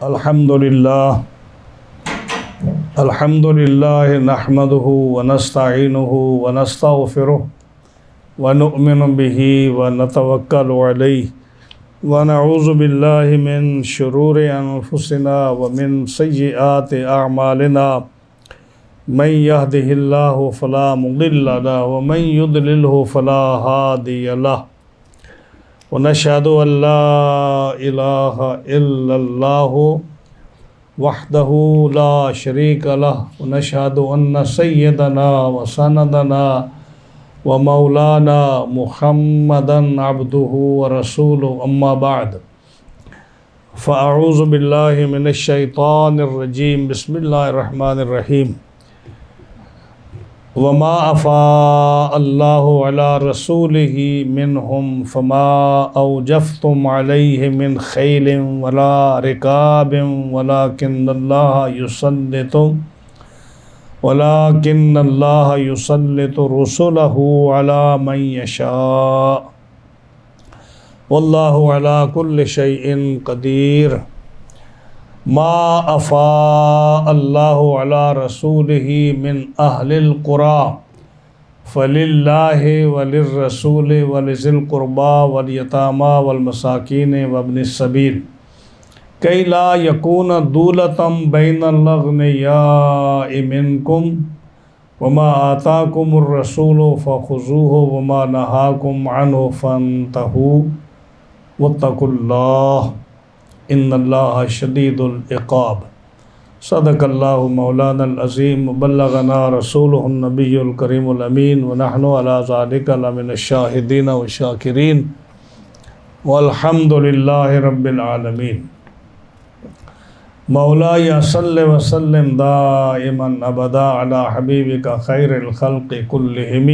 الحمدللہ نحمدہ ونستعینہ ونستغفرہ ونؤمن بہ ونتوکل علیہ ونعوذ باللہ من شرور انفسنا ومن سیئات اعمالنا من یہدہ اللہ فلا مضل لہ ومن یضللہ فلا ہادی لہ ونشہد ان لا الہ الا اللہ وحدہ لا شریک لہ ونشہد ان سیدنا وسندنا ومولانا محمدا عبدہ ورسولہ اما بعد فاعوذ باللہ من الشیطان الرجیم بسم اللہ الرحمن الرحیم وما افاء اللہ علی رسولہ منہم فما اوجفتم علیہ من خیل ولا رکاب ولکن اللہ یسلط رسلہ علی من یشاء واللہ علی کل شیء قدیر ما افاء اللہ علی رسولہ من اہل القرى فللہ وللرسول ولذی القربى والیتامى والمساکین وابن السبیل کی لا یکون دولۃ بین الاغنیاء منکم وما آتاکم الرسول فخذوہ وما نہاکم عنہ فانتہوا واتقوا اللہ ان اللہ شدید العقاب صدق اللہ مولانا العظیم وبلغنا رسولہ النبی الکریم الامین ونحن علی ذلک لمن الشاہدین والشاکرین والحمد للہ رب العالمین مولاي صل وسلم دائما ابدا على حبیبک خیر الخلق كلهم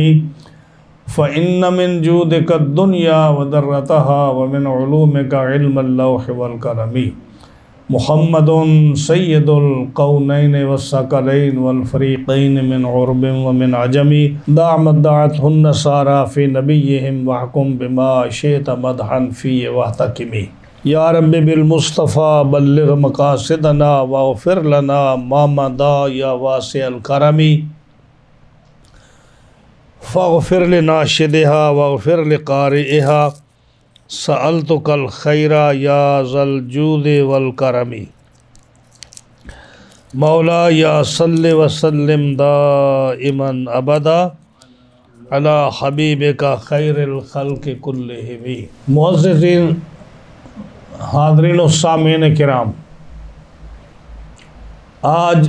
فإن من جودك الدنيا وذرتها ومن علومك علم اللوح والقلم محمد سید القونین والثقلین والفریقین من عرب ومن عجم دعمت دعته النصارى في نبيهم واحكم بما شئت مدحا فيه واحتكم یا رب بالمصطفى بلغ مقاصدنا واغفر لنا ما مضى یا واسع الکرم فاغفر لناشدها واغفر لقارئها سألتك الخیر یا ذا الجود والکرم مولا یا صل وسلم دائما ابدا علی حبیبک خیر الخلق کلہم معززین حاضرین و سامعین کرام، آج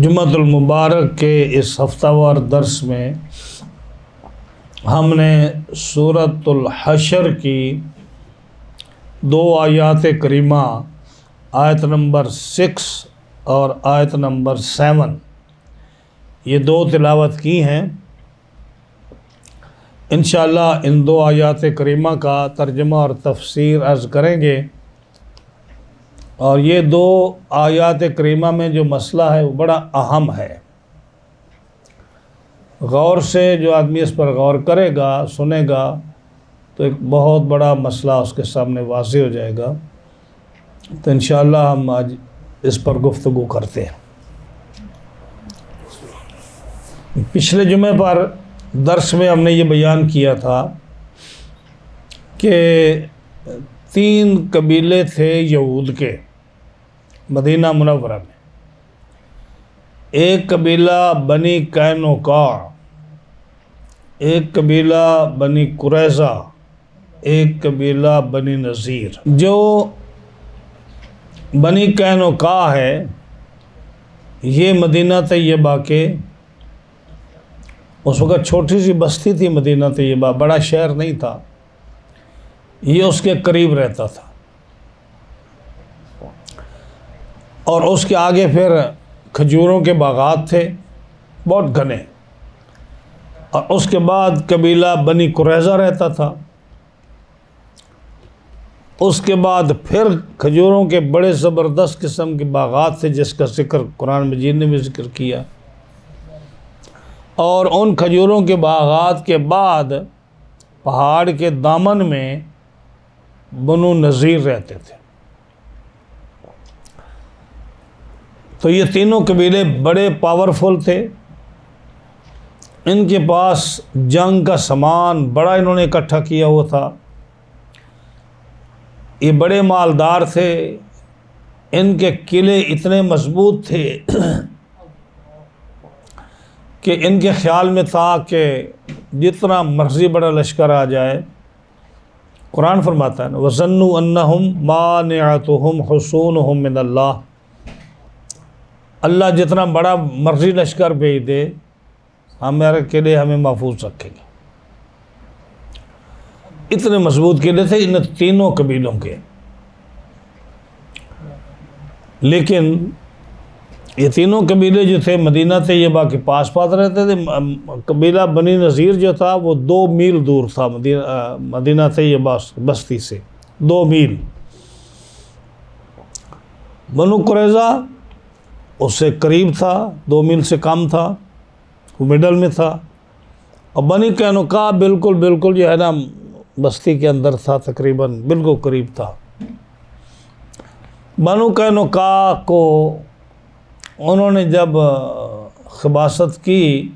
جمعۃ المبارک کے اس ہفتہ وار درس میں ہم نے سورۃ الحشر کی 2 آیات کریمہ آیت نمبر 6 اور آیت نمبر 7 یہ 2 تلاوت کی ہیں۔ انشاءاللہ ان 2 آیات کریمہ کا ترجمہ اور تفسیر عرض کریں گے، اور یہ 2 آیات کریمہ میں جو مسئلہ ہے وہ بڑا اہم ہے۔ غور سے جو آدمی اس پر غور کرے گا، سنے گا، تو ایک بہت بڑا مسئلہ اس کے سامنے واضح ہو جائے گا۔ تو انشاءاللہ ہم آج اس پر گفتگو کرتے ہیں۔ پچھلے جمعے پر درس میں ہم نے یہ بیان کیا تھا کہ 3 قبیلے تھے یہود کے مدینہ منورہ میں۔ ایک قبیلہ بنی قینقاع، ایک قبیلہ بنی قریظہ، ایک قبیلہ بنی نذیر۔ جو بنی قینقاع ہے یہ مدینہ طیبہ کے، اس وقت چھوٹی سی بستی تھی مدینہ طیبہ، بڑا شہر نہیں تھا، یہ اس کے قریب رہتا تھا، اور اس کے آگے پھر کھجوروں کے باغات تھے بہت گھنے، اور اس کے بعد قبیلہ بنی قریظہ رہتا تھا، اس کے بعد پھر کھجوروں کے بڑے زبردست قسم کے باغات تھے جس کا ذکر قرآن مجید نے بھی ذکر کیا، اور ان کھجوروں کے باغات کے بعد پہاڑ کے دامن میں بنو نذیر رہتے تھے۔ تو یہ تینوں قبیلے بڑے پاورفل تھے، ان کے پاس جنگ کا سامان بڑا انہوں نے اکٹھا کیا ہوا تھا، یہ بڑے مالدار تھے، ان کے قلعے اتنے مضبوط تھے کہ ان کے خیال میں تھا کہ جتنا مرضی بڑا لشکر آ جائے، قرآن فرماتا ہے وَظَنُّوا أَنَّهُمْ مَانِعَتُهُمْ حُصُونُهُمْ مِنَ اللَّهِ، اللہ جتنا بڑا مرضی لشکر بھیج دے ہمارے قلعے ہمیں محفوظ رکھیں گے۔ اتنے مضبوط قلعے تھے ان تینوں قبیلوں کے، لیکن یہ تینوں قبیلے جو تھے مدینہ طیبہ کے پاس پاس رہتے تھے۔ قبیلہ بنی نذیر جو تھا وہ 2 میل دور تھا مدینہ طیبہ بستی سے، 2 میل۔ بنو قریظہ اس سے قریب تھا، 2 میل سے کم تھا، وہ مڈل میں تھا، اور بنی قینقاع بالکل جو ہے نا بستی کے اندر تھا، تقریباً بالکل قریب تھا۔ بنو قینقاع کو انہوں نے جب خباثت کی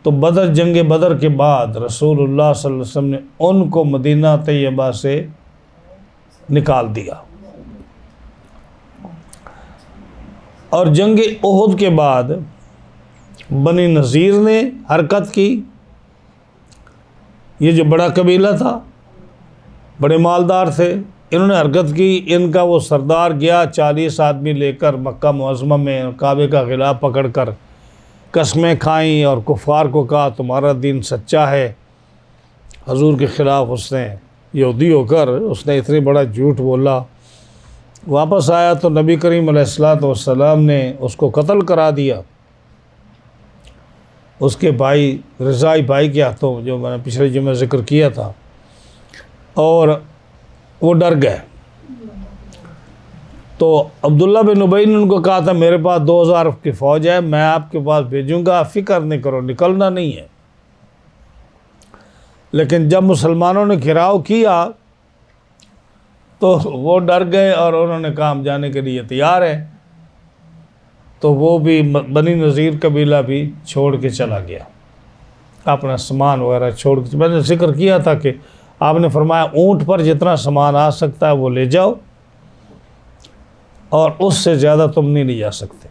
تو جنگ بدر کے بعد رسول اللہ صلی اللہ علیہ وسلم نے ان کو مدینہ طیبہ سے نکال دیا، اور جنگ احد کے بعد بنی نذیر نے حرکت کی۔ یہ جو بڑا قبیلہ تھا، بڑے مالدار تھے، انہوں نے حرکت کی۔ ان کا وہ سردار گیا 40 آدمی لے کر مکہ معظمہ میں، کعبے کا غلاف پکڑ کر قسمیں کھائیں اور کفار کو کہا تمہارا دین سچا ہے۔ حضور کے خلاف اس نے یہودی ہو کر اس نے اتنی بڑا جھوٹ بولا۔ واپس آیا تو نبی کریم علیہ السلام نے اس کو قتل کرا دیا، اس کے بھائی رضائی بھائی کے ہاتھوں، جو میں نے پچھلے جمعہ ذکر کیا تھا، اور وہ ڈر گئے۔ تو عبداللہ بن ابی نے ان کو کہا تھا میرے پاس 2000 کی فوج ہے، میں آپ کے پاس بھیجوں گا، آپ فکر نہیں کرو، نکلنا نہیں ہے۔ لیکن جب مسلمانوں نے گھیراؤ کیا تو وہ ڈر گئے اور انہوں نے کہا ہم جانے کے لیے تیار ہے۔ تو وہ بھی بنی نذیر قبیلہ بھی چھوڑ کے چلا گیا، اپنا سامان وغیرہ چھوڑ کے۔ میں نے ذکر کیا تھا کہ آپ نے فرمایا اونٹ پر جتنا سامان آ سکتا ہے وہ لے جاؤ، اور اس سے زیادہ تم نہیں لے جا سکتے۔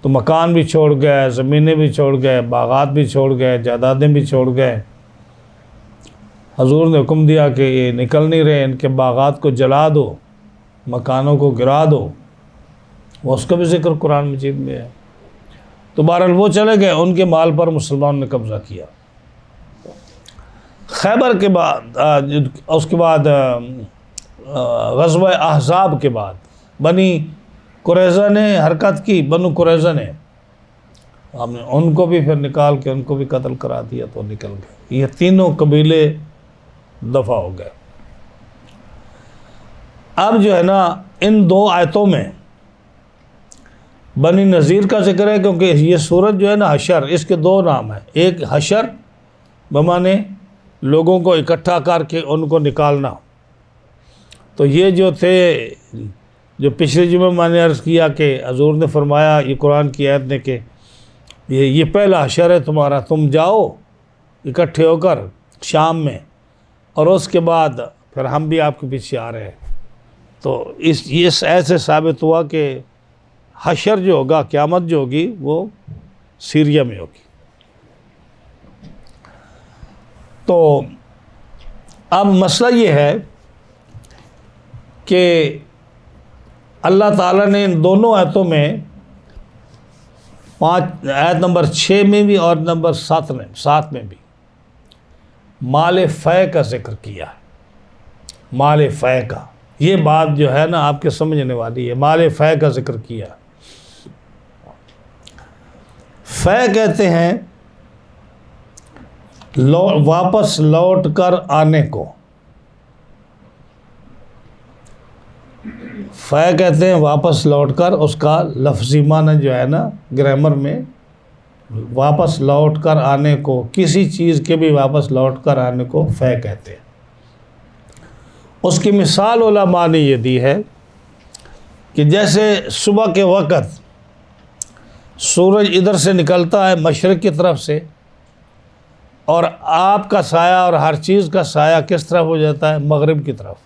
تو مکان بھی چھوڑ گئے، زمینیں بھی چھوڑ گئے، باغات بھی چھوڑ گئے، جائیدادیں بھی چھوڑ گئے۔ حضور نے حکم دیا کہ یہ نکل نہیں رہے، ان کے باغات کو جلا دو، مکانوں کو گرا دو، اس کا بھی ذکر قرآن مجید میں ہے۔ تو بہرحال وہ چلے گئے، ان کے مال پر مسلمانوں نے قبضہ کیا۔ خیبر کے بعد اس کے بعد غزوہ احزاب کے بعد بنی قریظہ نے حرکت کی، بنو قریظہ نے ہم نے ان کو بھی پھر نکال کے ان کو بھی قتل کرا دیا، تو نکل گئے۔ یہ تینوں قبیلے دفع ہو گئے۔ اب جو ہے نا ان 2 آیتوں میں بنی نذیر کا ذکر ہے، کیونکہ یہ سورت جو ہے نا حشر، اس کے 2 نام ہیں۔ ایک حشر بمانے لوگوں کو اکٹھا کر کے ان کو نکالنا، تو یہ جو تھے، جو پچھلے جمعہ میں نے عرض کیا کہ حضور نے فرمایا، یہ قرآن کی آیت نے کہ یہ پہلا حشر ہے تمہارا، تم جاؤ اکٹھے ہو کر شام میں، اور اس کے بعد پھر ہم بھی آپ کے پیچھے آ رہے ہیں۔ تو اس ایسے ثابت ہوا کہ حشر جو ہوگا، قیامت جو ہوگی، وہ سیریا میں ہوگی۔ تو اب مسئلہ یہ ہے کہ اللہ تعالیٰ نے ان دونوں آیتوں میں آیت نمبر 6 میں بھی اور نمبر 7 میں بھی مال فے کا ذکر کیا ہے۔ مال فے کا، یہ بات جو ہے نا آپ کے سمجھنے والی ہے، مال فے کا ذکر کیا۔ فے کہتے ہیں واپس لوٹ کر آنے کو، فے کہتے ہیں واپس لوٹ کر، اس کا لفظی معنی جو ہے نا گرامر میں واپس لوٹ کر آنے کو، کسی چیز کے بھی واپس لوٹ کر آنے کو فے کہتے ہیں۔ اس کی مثال علماء نے یہ دی ہے کہ جیسے صبح کے وقت سورج ادھر سے نکلتا ہے مشرق کی طرف سے، اور آپ کا سایہ اور ہر چیز کا سایہ کس طرف ہو جاتا ہے؟ مغرب کی طرف۔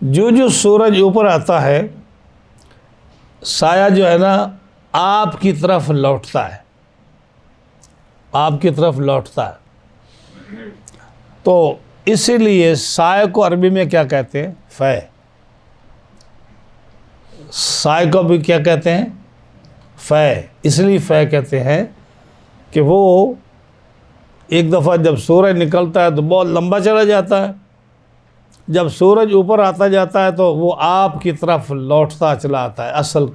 جو سورج اوپر آتا ہے سایہ جو ہے نا آپ کی طرف لوٹتا ہے، آپ کی طرف لوٹتا ہے۔ تو اسی لیے سائے کو عربی میں کیا کہتے ہیں؟ فے۔ سائے کو بھی کیا کہتے ہیں؟ فے۔ اس لیے فے کہتے ہیں کہ وہ ایک دفعہ جب سورج نکلتا ہے تو بہت لمبا چلا جاتا ہے، جب سورج اوپر آتا جاتا ہے تو وہ آپ کی طرف لوٹتا چلا آتا ہے، اصل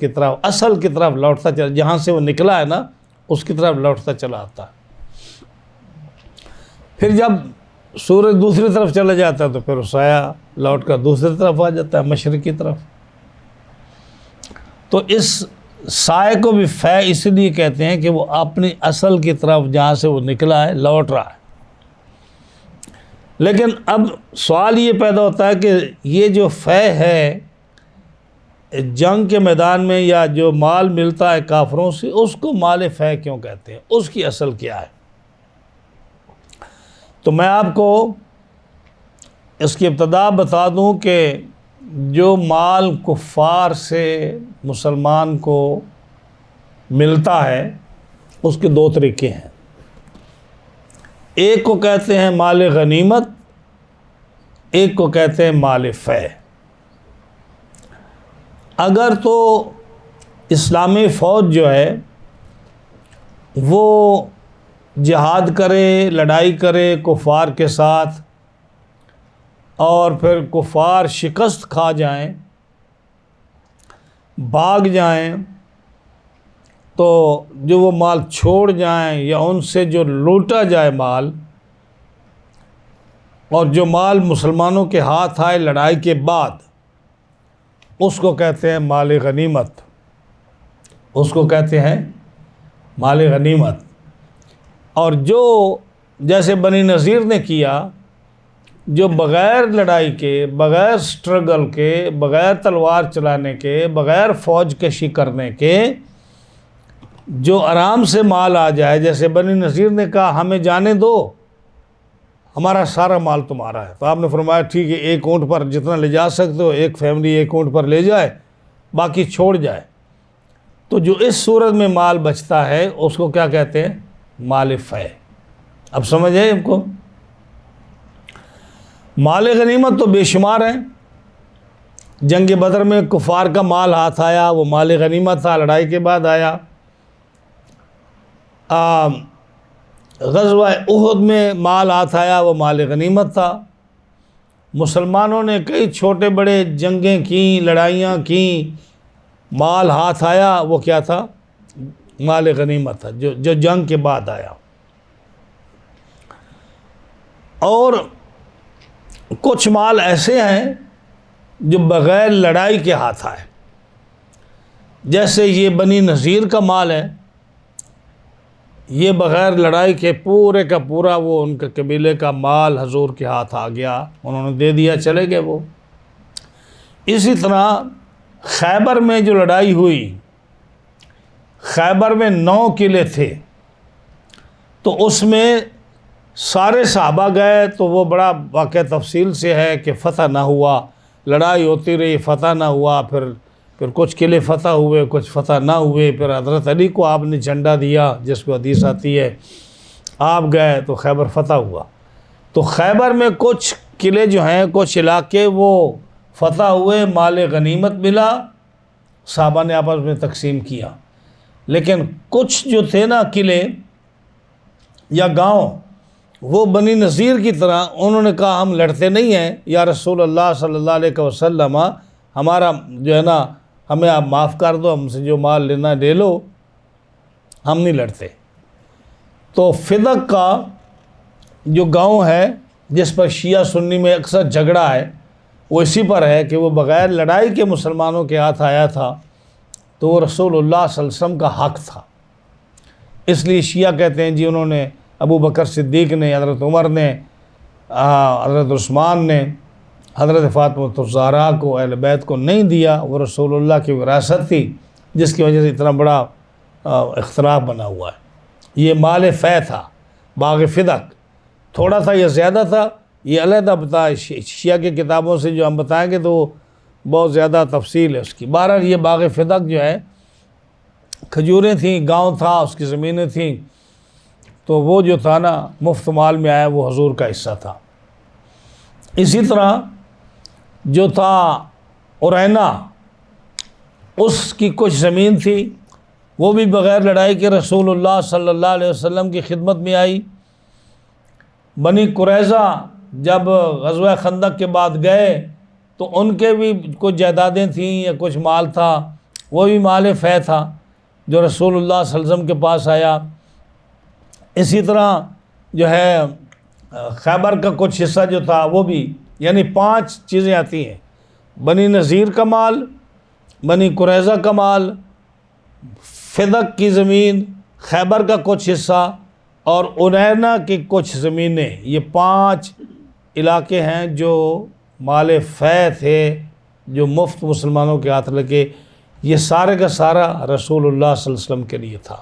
کی طرف لوٹتا چلا، جہاں سے وہ نکلا ہے نا اس کی طرف لوٹتا چلا آتا ہے۔ پھر جب سورج دوسری طرف چلا جاتا ہے تو پھر سایہ لوٹ کر دوسری طرف آ جاتا ہے، مشرق کی طرف۔ تو اس سائے کو بھی فے اس لیے کہتے ہیں کہ وہ اپنی اصل کی طرف جہاں سے وہ نکلا ہے لوٹ رہا ہے۔ لیکن اب سوال یہ پیدا ہوتا ہے کہ یہ جو فے ہے جنگ کے میدان میں یا جو مال ملتا ہے کافروں سے، اس کو مال فے کیوں کہتے ہیں؟ اس کی اصل کیا ہے؟ تو میں آپ کو اس کی ابتدا بتا دوں کہ جو مال کفار سے مسلمان کو ملتا ہے اس کے دو طریقے ہیں۔ ایک کو کہتے ہیں مال غنیمت، ایک کو کہتے ہیں مال فے۔ اگر تو اسلامی فوج جو ہے وہ جہاد کرے، لڑائی کرے کفار کے ساتھ، اور پھر کفار شکست کھا جائیں، بھاگ جائیں، تو جو وہ مال چھوڑ جائیں یا ان سے جو لوٹا جائے مال، اور جو مال مسلمانوں کے ہاتھ آئے لڑائی کے بعد، اس کو کہتے ہیں مال غنیمت، اس کو کہتے ہیں مال غنیمت۔ اور جو جیسے بنی نذیر نے کیا، جو بغیر لڑائی کے، بغیر سٹرگل کے، بغیر تلوار چلانے کے، بغیر فوج کشی کرنے کے، جو آرام سے مال آ جائے، جیسے بنی نذیر نے کہا ہمیں جانے دو، ہمارا سارا مال تمہارا ہے، تو آپ نے فرمایا ٹھیک ہے، ایک اونٹ پر جتنا لے جا سکتے ہو، ایک فیملی ایک اونٹ پر لے جائے، باقی چھوڑ جائے۔ تو جو اس صورت میں مال بچتا ہے اس کو کیا کہتے ہیں؟ مال فے۔ اب سمجھ آئے آپ کو؟ مال غنیمت تو بے شمار ہیں۔ جنگ بدر میں کفار کا مال ہاتھ آیا، وہ مال غنیمت تھا، لڑائی کے بعد آیا۔ غزوہ احد میں مال ہاتھ آیا، وہ مال غنیمت تھا۔ مسلمانوں نے کئی چھوٹے بڑے جنگیں کیں، لڑائیاں کیں، مال ہاتھ آیا، وہ کیا تھا؟ مال غنیمت تھا، جو جنگ کے بعد آیا۔ اور کچھ مال ایسے ہیں جو بغیر لڑائی کے ہاتھ آئے، جیسے یہ بنی نذیر کا مال ہے، یہ بغیر لڑائی کے پورے کا پورا وہ ان کے قبیلے کا مال حضور کے ہاتھ آ گیا، انہوں نے دے دیا، چلے گئے وہ۔ اسی طرح خیبر میں جو لڑائی ہوئی، خیبر میں 9 قلعے تھے، تو اس میں سارے صحابہ گئے، تو وہ بڑا واقعہ تفصیل سے ہے کہ فتح نہ ہوا، لڑائی ہوتی رہی، فتح نہ ہوا، پھر کچھ قلعے فتح ہوئے، کچھ فتح نہ ہوئے، پھر حضرت علی کو آپ نے جھنڈا دیا، جس کو حدیث آتی ہے، آپ گئے تو خیبر فتح ہوا۔ تو خیبر میں کچھ قلعے جو ہیں، کچھ علاقے وہ فتح ہوئے، مال غنیمت ملا، صحابہ نے آپس میں تقسیم کیا۔ لیکن کچھ جو تھے نا قلعے یا گاؤں، وہ بنی نذیر کی طرح انہوں نے کہا ہم لڑتے نہیں ہیں یا رسول اللہ صلی اللہ علیہ وسلم، ہمارا جو ہے نا ہمیں آپ معاف کر دو، ہم سے جو مال لینا لے لو، ہم نہیں لڑتے۔ تو فدق کا جو گاؤں ہے جس پر شیعہ سنی میں اکثر جھگڑا ہے، وہ اسی پر ہے کہ وہ بغیر لڑائی کے مسلمانوں کے ہاتھ آیا تھا، تو وہ رسول اللہ صلی اللہ علیہ وسلم کا حق تھا۔ اس لیے شیعہ کہتے ہیں جی انہوں نے، ابو بکر صدیق نے، حضرت عمر نے، حضرت عثمان نے، حضرت فاطمہ الزہرا کو، اہل بیت کو نہیں دیا، وہ رسول اللہ کی وراثت تھی، جس کی وجہ سے اتنا بڑا اختلاف بنا ہوا ہے۔ یہ مال فے تھا، باغ فدق، تھوڑا تھا یا زیادہ تھا یہ علیحدہ بتایا، شیعہ کی کتابوں سے جو ہم بتائیں گے تو بہت زیادہ تفصیل ہے اس کی۔ بہرحال یہ باغ فدق جو ہے، کھجوریں تھیں، گاؤں تھا، اس کی زمینیں تھیں، تو وہ جو تھا نا مفت مال میں آیا، وہ حضور کا حصہ تھا۔ اسی طرح جو تھا عرینا، اس کی کچھ زمین تھی، وہ بھی بغیر لڑائی کے رسول اللہ صلی اللہ علیہ وسلم کی خدمت میں آئی۔ بنی قریظہ جب غزوہ خندق کے بعد گئے تو ان کے بھی کچھ جائیدادیں تھیں یا کچھ مال تھا، وہ بھی مال فے تھا جو رسول اللہ صلی اللہ علیہ وسلم کے پاس آیا۔ اسی طرح جو ہے خیبر کا کچھ حصہ جو تھا وہ بھی، یعنی 5 چیزیں آتی ہیں: بنی نذیر کا مال، بنی قریظہ کا مال، فدق کی زمین، خیبر کا کچھ حصہ اور عرینا کی کچھ زمینیں۔ یہ 5 علاقے ہیں جو مال فے تھے، جو مفت مسلمانوں کے ہاتھ لگے۔ یہ سارے کا سارا رسول اللہ صلی اللہ علیہ وسلم کے لیے تھا۔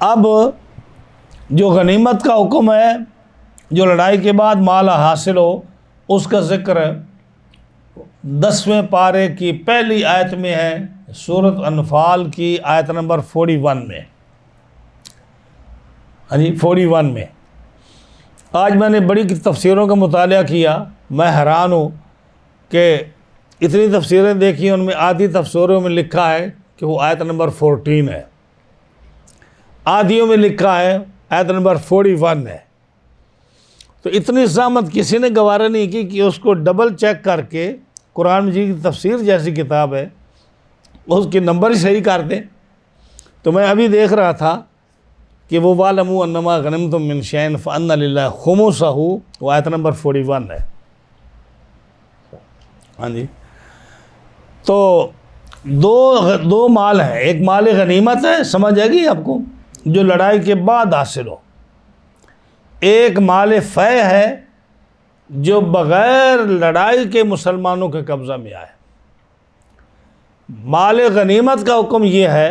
اب جو غنیمت کا حکم ہے، جو لڑائی کے بعد مال حاصل ہو، اس کا ذکر 10ویں پارے کی پہلی آیت میں ہے، سورۃ انفال کی آیت نمبر 41 میں۔ 41 میں۔ آج میں نے بڑی تفسیروں کا مطالعہ کیا، میں حیران ہوں کہ اتنی تفسیریں دیکھی، ان میں آدھی تفسیروں میں لکھا ہے کہ وہ آیت نمبر 14 ہے، آدھیوں میں لکھا ہے آیت نمبر 41 ہے۔ تو اتنی زحمت کسی نے گوارا نہیں کی کہ اس کو ڈبل چیک کر کے، قرآن مجید کی تفسیر جیسی کتاب ہے، اس کے نمبر ہی صحیح کر دیں۔ تو میں ابھی دیکھ رہا تھا کہ وہ وَاعْلَمُوا أَنَّمَا غَنِمْتُم مِّن شَيْءٍ فَأَنَّ لِلَّهِ خُمُسَهُ، وہ آیت نمبر 41 ہے۔ ہاں جی، تو دو مال ہیں، ایک مال غنیمت ہے، سمجھ آئے گی آپ کو، جو لڑائی کے بعد حاصل ہو، ایک مال فے ہے جو بغیر لڑائی کے مسلمانوں کے قبضہ میں آئے۔ مال غنیمت کا حکم یہ ہے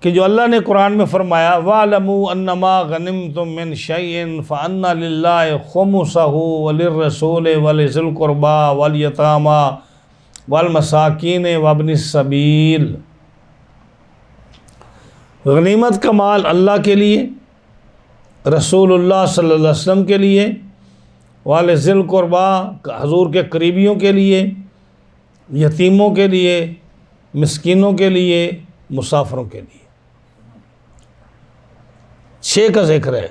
کہ جو اللہ نے قرآن میں فرمایا وَاعْلَمُوا أَنَّمَا غَنِمْتُم مِّن شَيْءٍ فَأَنَّ لِلَّهِ خُمُسَهُ وَلِلرَّسُولِ وَلِذِي الْقُرْبَىٰ وَالْيَتَامَىٰ وَالْمَسَاكِينِ وَابْنِ السَّبِيلِ۔ غنیمت کا مال اللہ کے لیے، رسول اللہ صلی اللہ علیہ وسلم کے لیے، وَلِذِي الْقُرْبَىٰ حضور کے قریبیوں کے لیے، یتیموں کے لیے، مسکینوں کے لیے، مسافروں کے لیے۔ 6 کا ذکر ہے،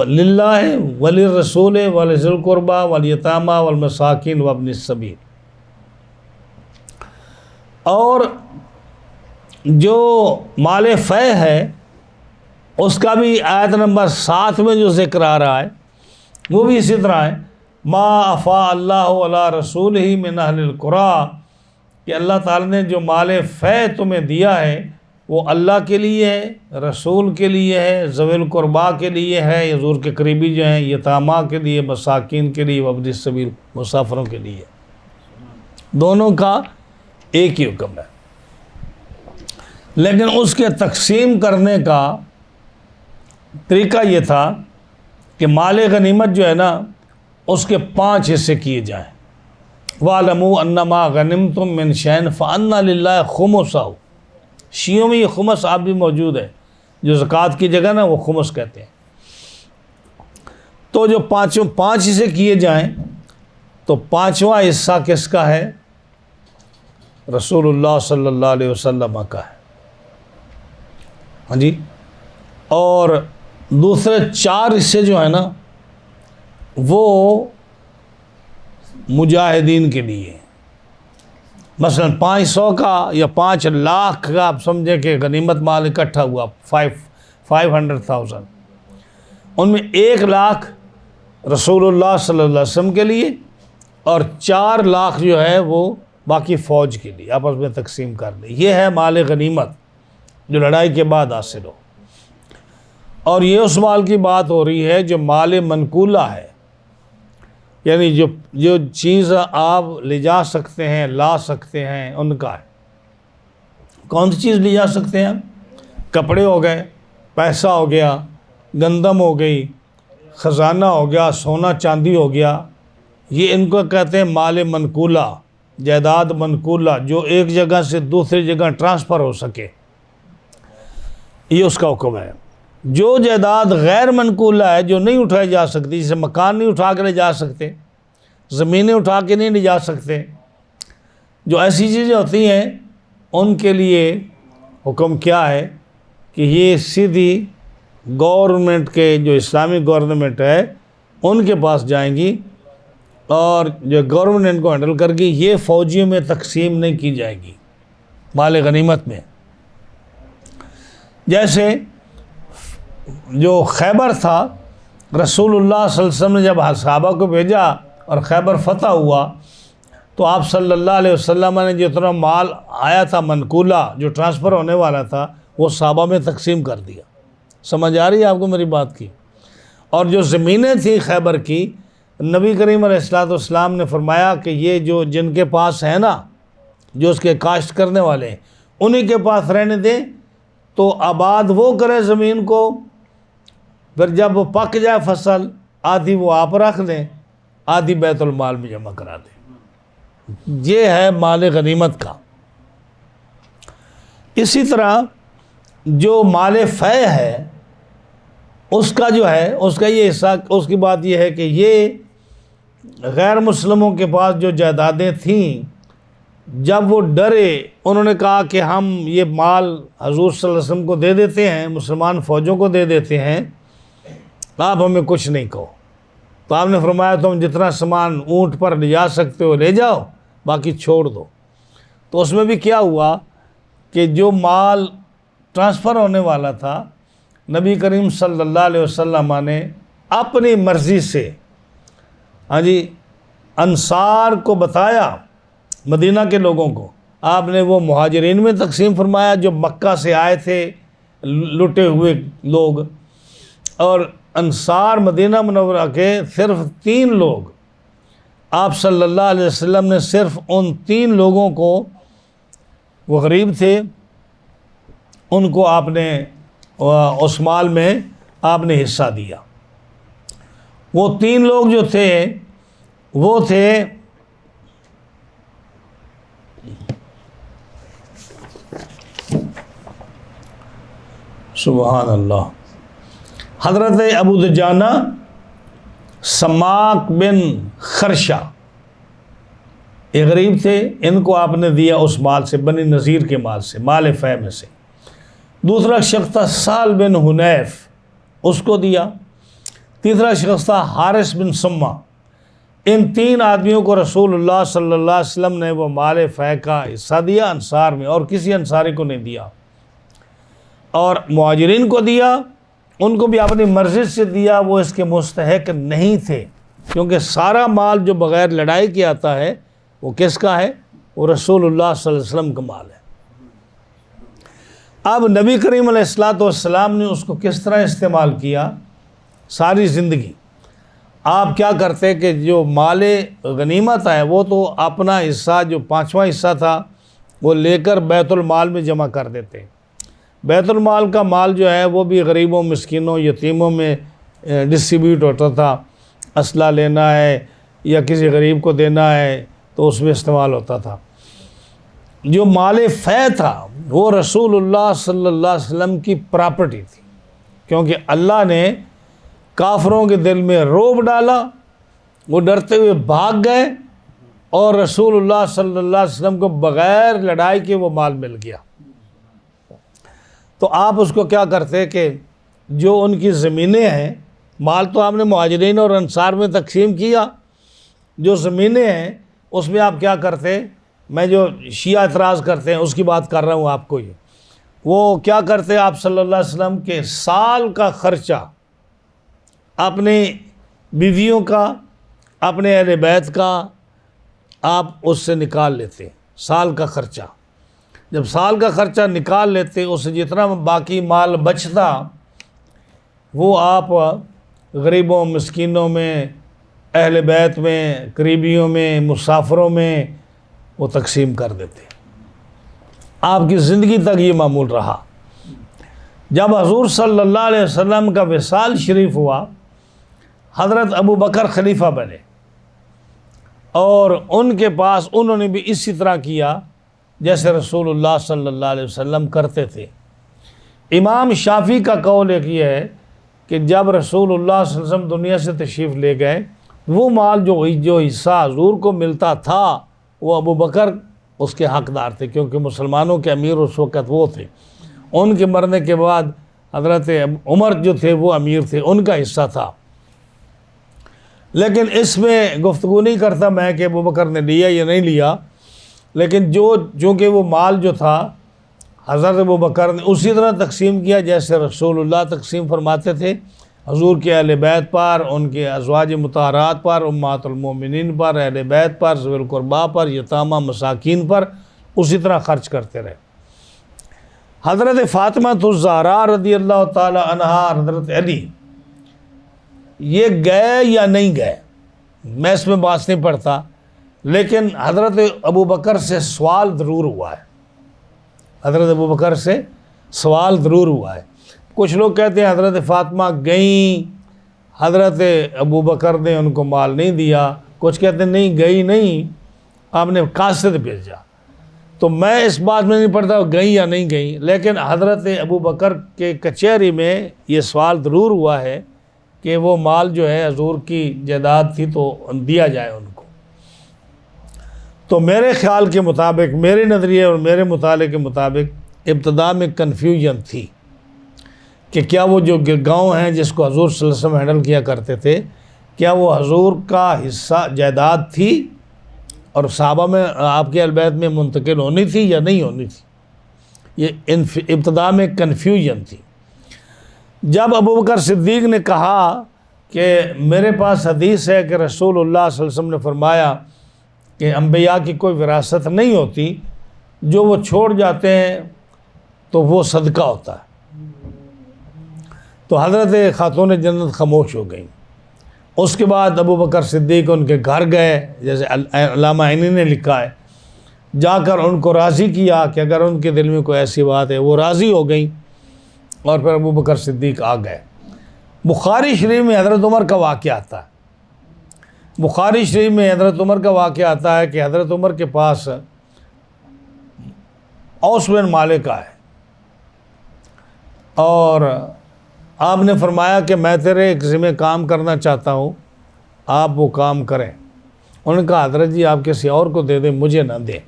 للہ وللرسول ولذی القربیٰ والیتامیٰ والمساکین وابن السبیل۔ اور جو مال فے ہے اس کا بھی آیت نمبر 7 میں جو ذکر آ رہا ہے وہ بھی اسی طرح ہے، ما افاء اللہ علی رسولہ من اہل القریٰ، کہ اللہ تعالیٰ نے جو مال فے تمہیں دیا ہے وہ اللہ کے لیے ہے، رسول کے لیے ہے، ذوی القربیٰ کے لیے ہے، حضور کے قریبی جو ہیں، یتامہ کے لیے، مساکین کے لیے، وابن السبیل مسافروں کے لیے۔ دونوں کا ایک ہی حکم ہے، لیکن اس کے تقسیم کرنے کا طریقہ یہ تھا کہ مال غنیمت جو ہے نا اس کے 5 حصے کیے جائیں۔ وَاعْلَمُوا أَنَّمَا غَنِمْتُم مِّن شَيْءٍ فَأَنَّ لِلَّهِ خُمُسَهُ۔ شیعوں میں یہ خمس آپ بھی موجود ہے، جو زکوٰۃ کی جگہ نا وہ خمس کہتے ہیں۔ تو جو 5 حصے کیے جائیں تو 5واں حصہ کس کا ہے؟ رسول اللہ صلی اللہ علیہ وسلم کا ہے، ہاں جی۔ اور دوسرے 4 حصے جو ہیں نا وہ مجاہدین کے لیے، مثلا 500 کا یا 5 لاکھ کا آپ سمجھیں کہ غنیمت مال اکٹھا ہوا 500,000، ان میں 1 لاکھ رسول اللہ صلی اللہ علیہ وسلم کے لیے اور 4 لاکھ جو ہے وہ باقی فوج کے لیے آپس میں تقسیم کر لیں۔ یہ ہے مال غنیمت جو لڑائی کے بعد حاصل ہو۔ اور یہ اس مال کی بات ہو رہی ہے جو مال منقولہ ہے، یعنی جو چیز آپ لے جا سکتے ہیں، لا سکتے ہیں، ان کا ہے۔ کون سی چیز لے جا سکتے ہیں؟ کپڑے ہو گئے، پیسہ ہو گیا، گندم ہو گئی، خزانہ ہو گیا، سونا چاندی ہو گیا، یہ ان کو کہتے ہیں مال منقولہ، جائیداد منقولہ، جو ایک جگہ سے دوسری جگہ ٹرانسفر ہو سکے، یہ اس کا حکم ہے۔ جو جائیداد غیر منقولہ ہے، جو نہیں اٹھائی جا سکتی، جسے مکان نہیں اٹھا کے لے جا سکتے، زمینیں اٹھا کے نہیں لے جا سکتے، جو ایسی چیزیں ہوتی ہیں، ان کے لیے حکم کیا ہے کہ یہ سیدھی گورنمنٹ کے، جو اسلامی گورنمنٹ ہے ان کے پاس جائیں گی، اور جو گورنمنٹ ان کو ہینڈل کر گی، یہ فوجیوں میں تقسیم نہیں کی جائے گی مال غنیمت میں۔ جیسے جو خیبر تھا، رسول اللہ صلی اللہ علیہ وسلم نے جب صحابہ کو بھیجا اور خیبر فتح ہوا، تو آپ صلی اللہ علیہ وسلم نے جتنا مال آیا تھا منقولہ، جو ٹرانسفر ہونے والا تھا، وہ صحابہ میں تقسیم کر دیا۔ سمجھ آ رہی ہے آپ کو میری بات کی؟ اور جو زمینیں تھیں خیبر کی، نبی کریم علیہ السلام نے فرمایا کہ یہ جو جن کے پاس ہے نا، جو اس کے کاشت کرنے والے ہیں، انہی کے پاس رہنے دیں، تو آباد وہ کرے زمین کو، پھر جب وہ پک جائے فصل، آدھی وہ آپ رکھ لیں، آدھی بیت المال میں جمع کرا دیں۔ یہ ہے مال غنیمت کا۔ اسی طرح جو مال فے ہے، اس کا جو ہے، اس کا یہ حصہ، اس کی بات یہ ہے کہ یہ غیر مسلموں کے پاس جو جائیدادیں تھیں، جب وہ ڈرے، انہوں نے کہا کہ ہم یہ مال حضور صلی اللہ علیہ وسلم کو دے دیتے ہیں، مسلمان فوجوں کو دے دیتے ہیں، آپ ہمیں کچھ نہیں کہو۔ تو آپ نے فرمایا تم جتنا سامان اونٹ پر لے جا سکتے ہو لے جاؤ، باقی چھوڑ دو۔ تو اس میں بھی کیا ہوا کہ جو مال ٹرانسفر ہونے والا تھا، نبی کریم صلی اللہ علیہ وسلم نے اپنی مرضی سے انصار کو بتایا، مدینہ کے لوگوں کو، آپ نے وہ مہاجرین میں تقسیم فرمایا جو مکہ سے آئے تھے لٹے ہوئے لوگ، اور انصار مدینہ منورہ کے صرف 3 لوگ، آپ صلی اللہ علیہ وسلم نے صرف ان 3 لوگوں کو، وہ غریب تھے، ان کو آپ نے اس مال میں آپ نے حصہ دیا۔ وہ 3 لوگ جو تھے، وہ تھے سبحان اللہ، حضرت ابو دجانہ، سماک بن خرشہ، یہ غریب تھے، ان کو آپ نے دیا اس مال سے، بنی نذیر کے مال سے، مال فے میں سے۔ دوسرا شخص تھا سال بن حنیف، اس کو دیا۔ تیسرا شخص تھا حارث بن سمہ۔ ان 3 آدمیوں کو رسول اللہ صلی اللہ علیہ وسلم نے وہ مال فے کا حصہ دیا انصار میں، اور کسی انصاری کو نہیں دیا۔ اور مہاجرین کو دیا، ان کو بھی اپنی مرضی سے دیا، وہ اس کے مستحق نہیں تھے، کیونکہ سارا مال جو بغیر لڑائی کے آتا ہے وہ کس کا ہے؟ وہ رسول اللہ صلی اللہ علیہ وسلم کا مال ہے۔ اب نبی کریم علیہ السلام نے اس کو کس طرح استعمال کیا؟ ساری زندگی آپ کیا کرتے کہ جو مال غنیمت ہے، وہ تو اپنا حصہ، جو 5واں حصہ تھا، وہ لے کر بیت المال میں جمع کر دیتے۔ بیت المال کا مال جو ہے وہ بھی غریبوں، مسکینوں، یتیموں میں ڈسٹریبیوٹ ہوتا تھا۔ اسلحہ لینا ہے یا کسی غریب کو دینا ہے تو اس میں استعمال ہوتا تھا۔ جو مال فے تھا وہ رسول اللہ صلی اللہ علیہ وسلم کی پراپرٹی تھی، کیونکہ اللہ نے کافروں کے دل میں رعب ڈالا، وہ ڈرتے ہوئے بھاگ گئے، اور رسول اللہ صلی اللہ علیہ وسلم کو بغیر لڑائی کے وہ مال مل گیا۔ تو آپ اس کو کیا کرتے کہ جو ان کی زمینیں ہیں، مال تو آپ نے مہاجرین اور انصار میں تقسیم کیا، جو زمینیں ہیں اس میں آپ کیا کرتے؟ میں جو شیعہ اعتراض کرتے ہیں اس کی بات کر رہا ہوں آپ کو، یہ وہ کیا کرتے آپ صلی اللہ علیہ وسلم کے سال کا خرچہ، اپنے بیویوں کا، اپنے اہل بیت کا، آپ اس سے نکال لیتے سال کا خرچہ۔ جب سال کا خرچہ نکال لیتے، اس سے جتنا باقی مال بچتا وہ آپ غریبوں، مسکینوں میں، اہل بیت میں، قریبیوں میں، مسافروں میں وہ تقسیم کر دیتے۔ آپ کی زندگی تک یہ معمول رہا۔ جب حضور صلی اللہ علیہ وسلم کا وصال شریف ہوا، حضرت ابو بکر خلیفہ بنے، اور ان کے پاس انہوں نے بھی اسی طرح کیا جیسے رسول اللہ صلی اللہ علیہ وسلم کرتے تھے۔ امام شافعی کا قول ایک یہ ہے کہ جب رسول اللہ صلی اللہ علیہ وسلم دنیا سے تشریف لے گئے، وہ مال جو حصہ حضور کو ملتا تھا وہ ابو بکر اس کے حقدار تھے، کیونکہ مسلمانوں کے امیر اس وقت وہ تھے۔ ان کے مرنے کے بعد حضرت عمر جو تھے وہ امیر تھے، ان کا حصہ تھا۔ لیکن اس میں گفتگو نہیں کرتا میں کہ ابو بکر نے لیا یا نہیں لیا، لیکن چونکہ وہ مال جو تھا حضرت ابو بکر نے اسی طرح تقسیم کیا جیسے رسول اللہ تقسیم فرماتے تھے، حضور کے اہل بیت پر، ان کے ازواج مطہرات پر، امہات المومنین پر، اہل بیت پر، ذوی القربا پر، یتامہ مساکین پر اسی طرح خرچ کرتے رہے۔ حضرت فاطمہ الزہرا رضی اللہ تعالی عنہا، حضرت علی، یہ گئے یا نہیں گئے میں اس میں بات نہیں پڑتا، لیکن حضرت ابو بکر سے سوال ضرور ہوا ہے، حضرت ابو بکر سے سوال ضرور ہوا ہے۔ کچھ لوگ کہتے ہیں حضرت فاطمہ گئیں، حضرت ابو بکر نے ان کو مال نہیں دیا، کچھ کہتے ہیں نہیں گئی نہیں، آپ نے قاصد بھیجا۔ تو میں اس بات میں نہیں پڑتا گئیں یا نہیں گئیں، لیکن حضرت ابو بکر کے کچہری میں یہ سوال ضرور ہوا ہے کہ وہ مال جو ہے حضور کی جائیداد تھی تو دیا جائے ان کو۔ تو میرے خیال کے مطابق، میرے نظریے اور میرے مطالعے کے مطابق ابتدا میں کنفیوژن تھی کہ کیا وہ جو گاؤں ہیں جس کو حضور صلی اللہ علیہ وسلم ہینڈل کیا کرتے تھے، کیا وہ حضور کا حصہ جائیداد تھی اور صحابہ میں آپ کے اہل بیت میں منتقل ہونی تھی یا نہیں ہونی تھی؟ یہ ابتدا میں کنفیوژن تھی۔ جب ابو بکر صدیق نے کہا کہ میرے پاس حدیث ہے کہ رسول اللہ صلی اللہ علیہ وسلم نے فرمایا کہ انبیاء کی کوئی وراثت نہیں ہوتی، جو وہ چھوڑ جاتے ہیں تو وہ صدقہ ہوتا ہے، تو حضرت خاتون جنت خاموش ہو گئیں۔ اس کے بعد ابو بکر صدیق ان کے گھر گئے، جیسے علامہ عینی نے لکھا ہے، جا کر ان کو راضی کیا کہ اگر ان کے دل میں کوئی ایسی بات ہے، وہ راضی ہو گئیں، اور پھر ابو بکر صدیق آ گئے۔ بخاری شریف میں حضرت عمر کا واقعہ آتا ہے، بخاری شریف میں حضرت عمر کا واقعہ آتا ہے کہ حضرت عمر کے پاس اوس بن مالک ہے، اور آپ نے فرمایا کہ میں تیرے ایک ذمہ کام کرنا چاہتا ہوں، آپ وہ کام کریں۔ انہوں نے کہا حضرت جی آپ کسی اور کو دے دیں، مجھے نہ دیں۔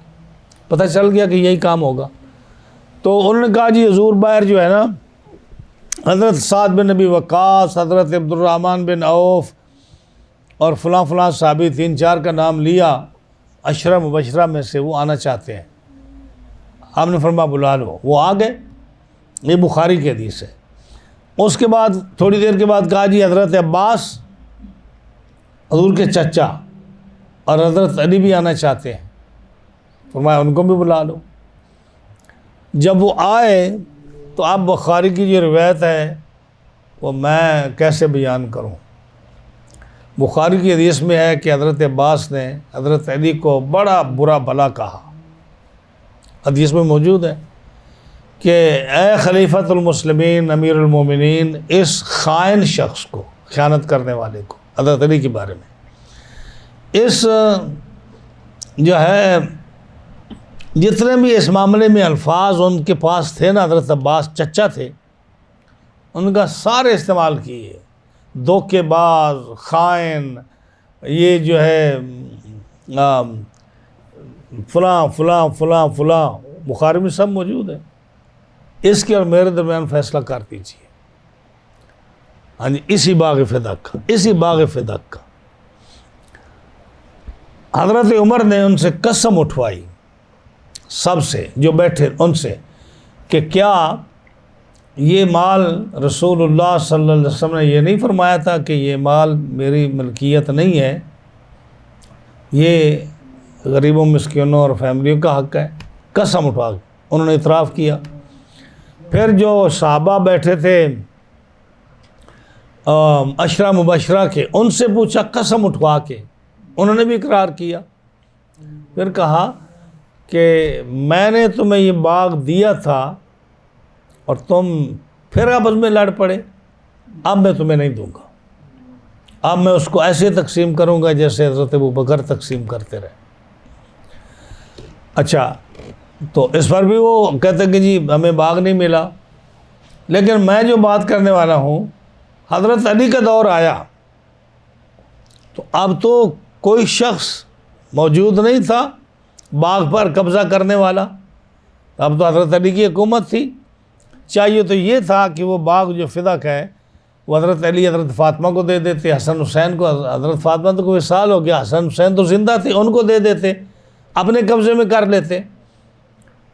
پتہ چل گیا کہ یہی کام ہوگا، تو انہوں نے کہا جی حضور باہر جو ہے نا، حضرت سعد بن نبی وقاص، حضرت عبد الرحمن بن عوف اور فلاں فلاں صحابی 3-4 کا نام لیا، عشرہ مبشرہ میں سے، وہ آنا چاہتے ہیں۔ آپ نے فرمایا بلا لو، وہ آ گئے۔ یہ بخاری کی حدیث ہے۔ اس کے بعد تھوڑی دیر کے بعد کہا جی حضرت عباس، حضور کے چچا، اور حضرت علی بھی آنا چاہتے ہیں، فرمایا ان کو بھی بلا لو۔ جب وہ آئے تو آپ بخاری کی جو روایت ہے وہ میں کیسے بیان کروں۔ بخاری کی حدیث میں ہے کہ حضرت عباس نے حضرت علی کو بڑا برا بھلا کہا، حدیث میں موجود ہے کہ اے خلیفۃ المسلمین، امیر المومنین، اس خائن شخص کو، خیانت کرنے والے کو، حضرت علی کے بارے میں، اس جو ہے جتنے بھی اس معاملے میں الفاظ ان کے پاس تھے نا، حضرت عباس چچا تھے، ان کا سارے استعمال کیے، دھوکے باز، خائن، یہ جو ہے فلاں فلاں فلاں فلاں، بخاری میں سب موجود ہے۔ اس کے اور میرے درمیان فیصلہ کر دیجیے۔ ہاں جی، اسی باغ فدق کا، اسی باغ فدق کا حضرت عمر نے ان سے قسم اٹھوائی، سب سے جو بیٹھے ان سے، کہ کیا یہ مال رسول اللہ صلی اللہ علیہ وسلم نے یہ نہیں فرمایا تھا کہ یہ مال میری ملکیت نہیں ہے، یہ غریبوں مسکینوں اور فیملیوں کا حق ہے؟ قسم اٹھا، انہوں نے اعتراف کیا۔ پھر جو صحابہ بیٹھے تھے عشرہ مبشرہ کے، ان سے پوچھا قسم اٹھوا کے، انہوں نے بھی اقرار کیا۔ پھر کہا کہ میں نے تمہیں یہ باغ دیا تھا اور تم پھر آپس میں لڑ پڑے، اب میں تمہیں نہیں دوں گا، اب میں اس کو ایسے تقسیم کروں گا جیسے حضرت ابوبکر تقسیم کرتے رہے۔ اچھا، تو اس پر بھی وہ کہتے ہیں کہ جی ہمیں باغ نہیں ملا، لیکن میں جو بات کرنے والا ہوں، حضرت علی کا دور آیا تو اب تو کوئی شخص موجود نہیں تھا باغ پر قبضہ کرنے والا، اب تو حضرت علی کی حکومت تھی۔ چاہیے تو یہ تھا کہ وہ باغ جو فدا کا ہے وہ حضرت علی حضرت فاطمہ کو دے دیتے، حسن حسین کو، حضرت فاطمہ تو کوئی سال ہو گیا، حسن حسین تو زندہ تھے، ان کو دے دیتے، اپنے قبضے میں کر لیتے۔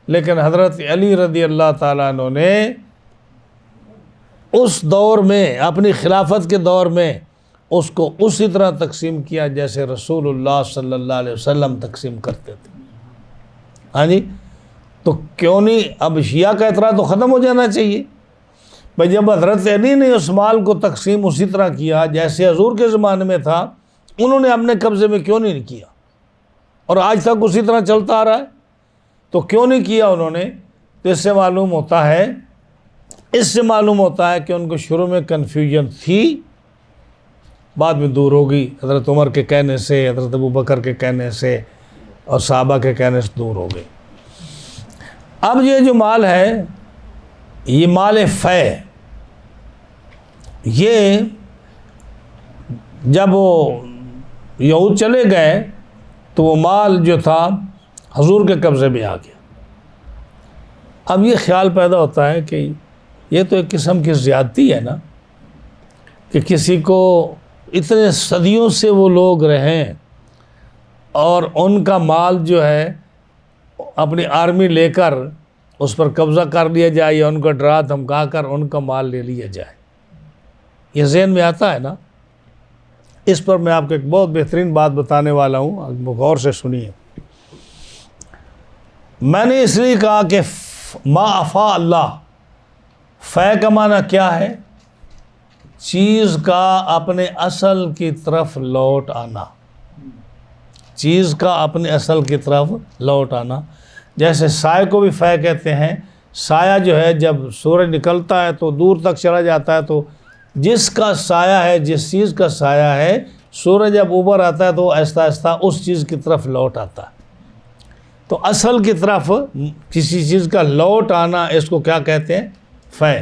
لیکن حضرت علی رضی اللہ تعالیٰ عنہ نے اس دور میں، اپنی خلافت کے دور میں، اس کو اسی طرح تقسیم کیا جیسے رسول اللہ صلی اللہ علیہ وسلم تقسیم کرتے تھے۔ ہاں جی، تو کیوں نہیں اب شیعہ کا اعتراض تو ختم ہو جانا چاہیے بھائی، جب حضرت علی نے اس مال کو تقسیم اسی طرح کیا جیسے حضور کے زمانے میں تھا، انہوں نے اپنے قبضے میں کیوں نہیں کیا، اور آج تک اسی طرح چلتا آ رہا ہے، تو کیوں نہیں کیا انہوں نے؟ تو اس سے معلوم ہوتا ہے کہ ان کو شروع میں کنفیوژن تھی، بعد میں دور ہوگی، حضرت عمر کے کہنے سے، حضرت ابوبکر کے کہنے سے اور صحابہ کے کہنے سے دور ہو گئی۔ اب یہ جو مال ہے، یہ مال فے، یہ جب وہ یہود چلے گئے تو وہ مال جو تھا حضور کے قبضے میں آ گیا۔ اب یہ خیال پیدا ہوتا ہے کہ یہ تو ایک قسم کی زیادتی ہے نا، کہ کسی کو اتنے صدیوں سے وہ لوگ رہیں اور ان کا مال جو ہے اپنی آرمی لے کر اس پر قبضہ کر لیا جائے، یا ان کو ڈرا دھمکا کر ان کا مال لے لیا جائے، یہ ذہن میں آتا ہے نا۔ اس پر میں آپ کو ایک بہت بہترین بات بتانے والا ہوں، غور سے سنیے۔ میں نے اس لیے کہا کہ ما افا اللہ، فے کا معنی کیا ہے؟ چیز کا اپنے اصل کی طرف لوٹ آنا، چیز کا اپنے اصل کی طرف لوٹ آنا۔ جیسے سائے کو بھی فے کہتے ہیں، سایہ جو ہے جب سورج نکلتا ہے تو دور تک چلا جاتا ہے، تو جس کا سایہ ہے، جس چیز کا سایہ ہے، سورج جب اوپر آتا ہے تو آہستہ آہستہ اس چیز کی طرف لوٹ آتا ہے۔ تو اصل کی طرف کسی چیز کا لوٹ آنا، اس کو کیا کہتے ہیں؟ فے۔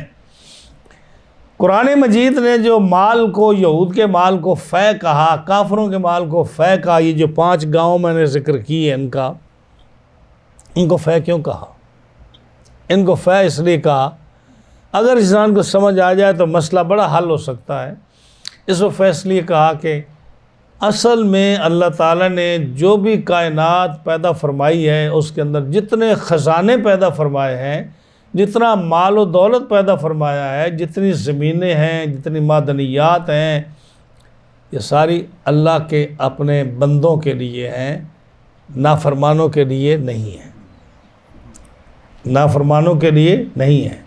قرآن مجید نے جو مال کو، یہود کے مال کو فے کہا، کافروں کے مال کو فے کہا، یہ جو 5 گاؤں میں نے ذکر کی ہے ان کو فے کیوں کہا؟ ان کو فے اس لیے کہا، اگر انسان کو سمجھ آ جائے تو مسئلہ بڑا حل ہو سکتا ہے۔ اس کو فے اس لیے کہا کہ اصل میں اللہ تعالیٰ نے جو بھی کائنات پیدا فرمائی ہے، اس کے اندر جتنے خزانے پیدا فرمائے ہیں، جتنا مال و دولت پیدا فرمایا ہے، جتنی زمینیں ہیں، جتنی معدنیات ہیں، یہ ساری اللہ کے اپنے بندوں کے لیے ہیں، نافرمانوں کے لیے نہیں ہیں، نافرمانوں کے لیے نہیں ہیں،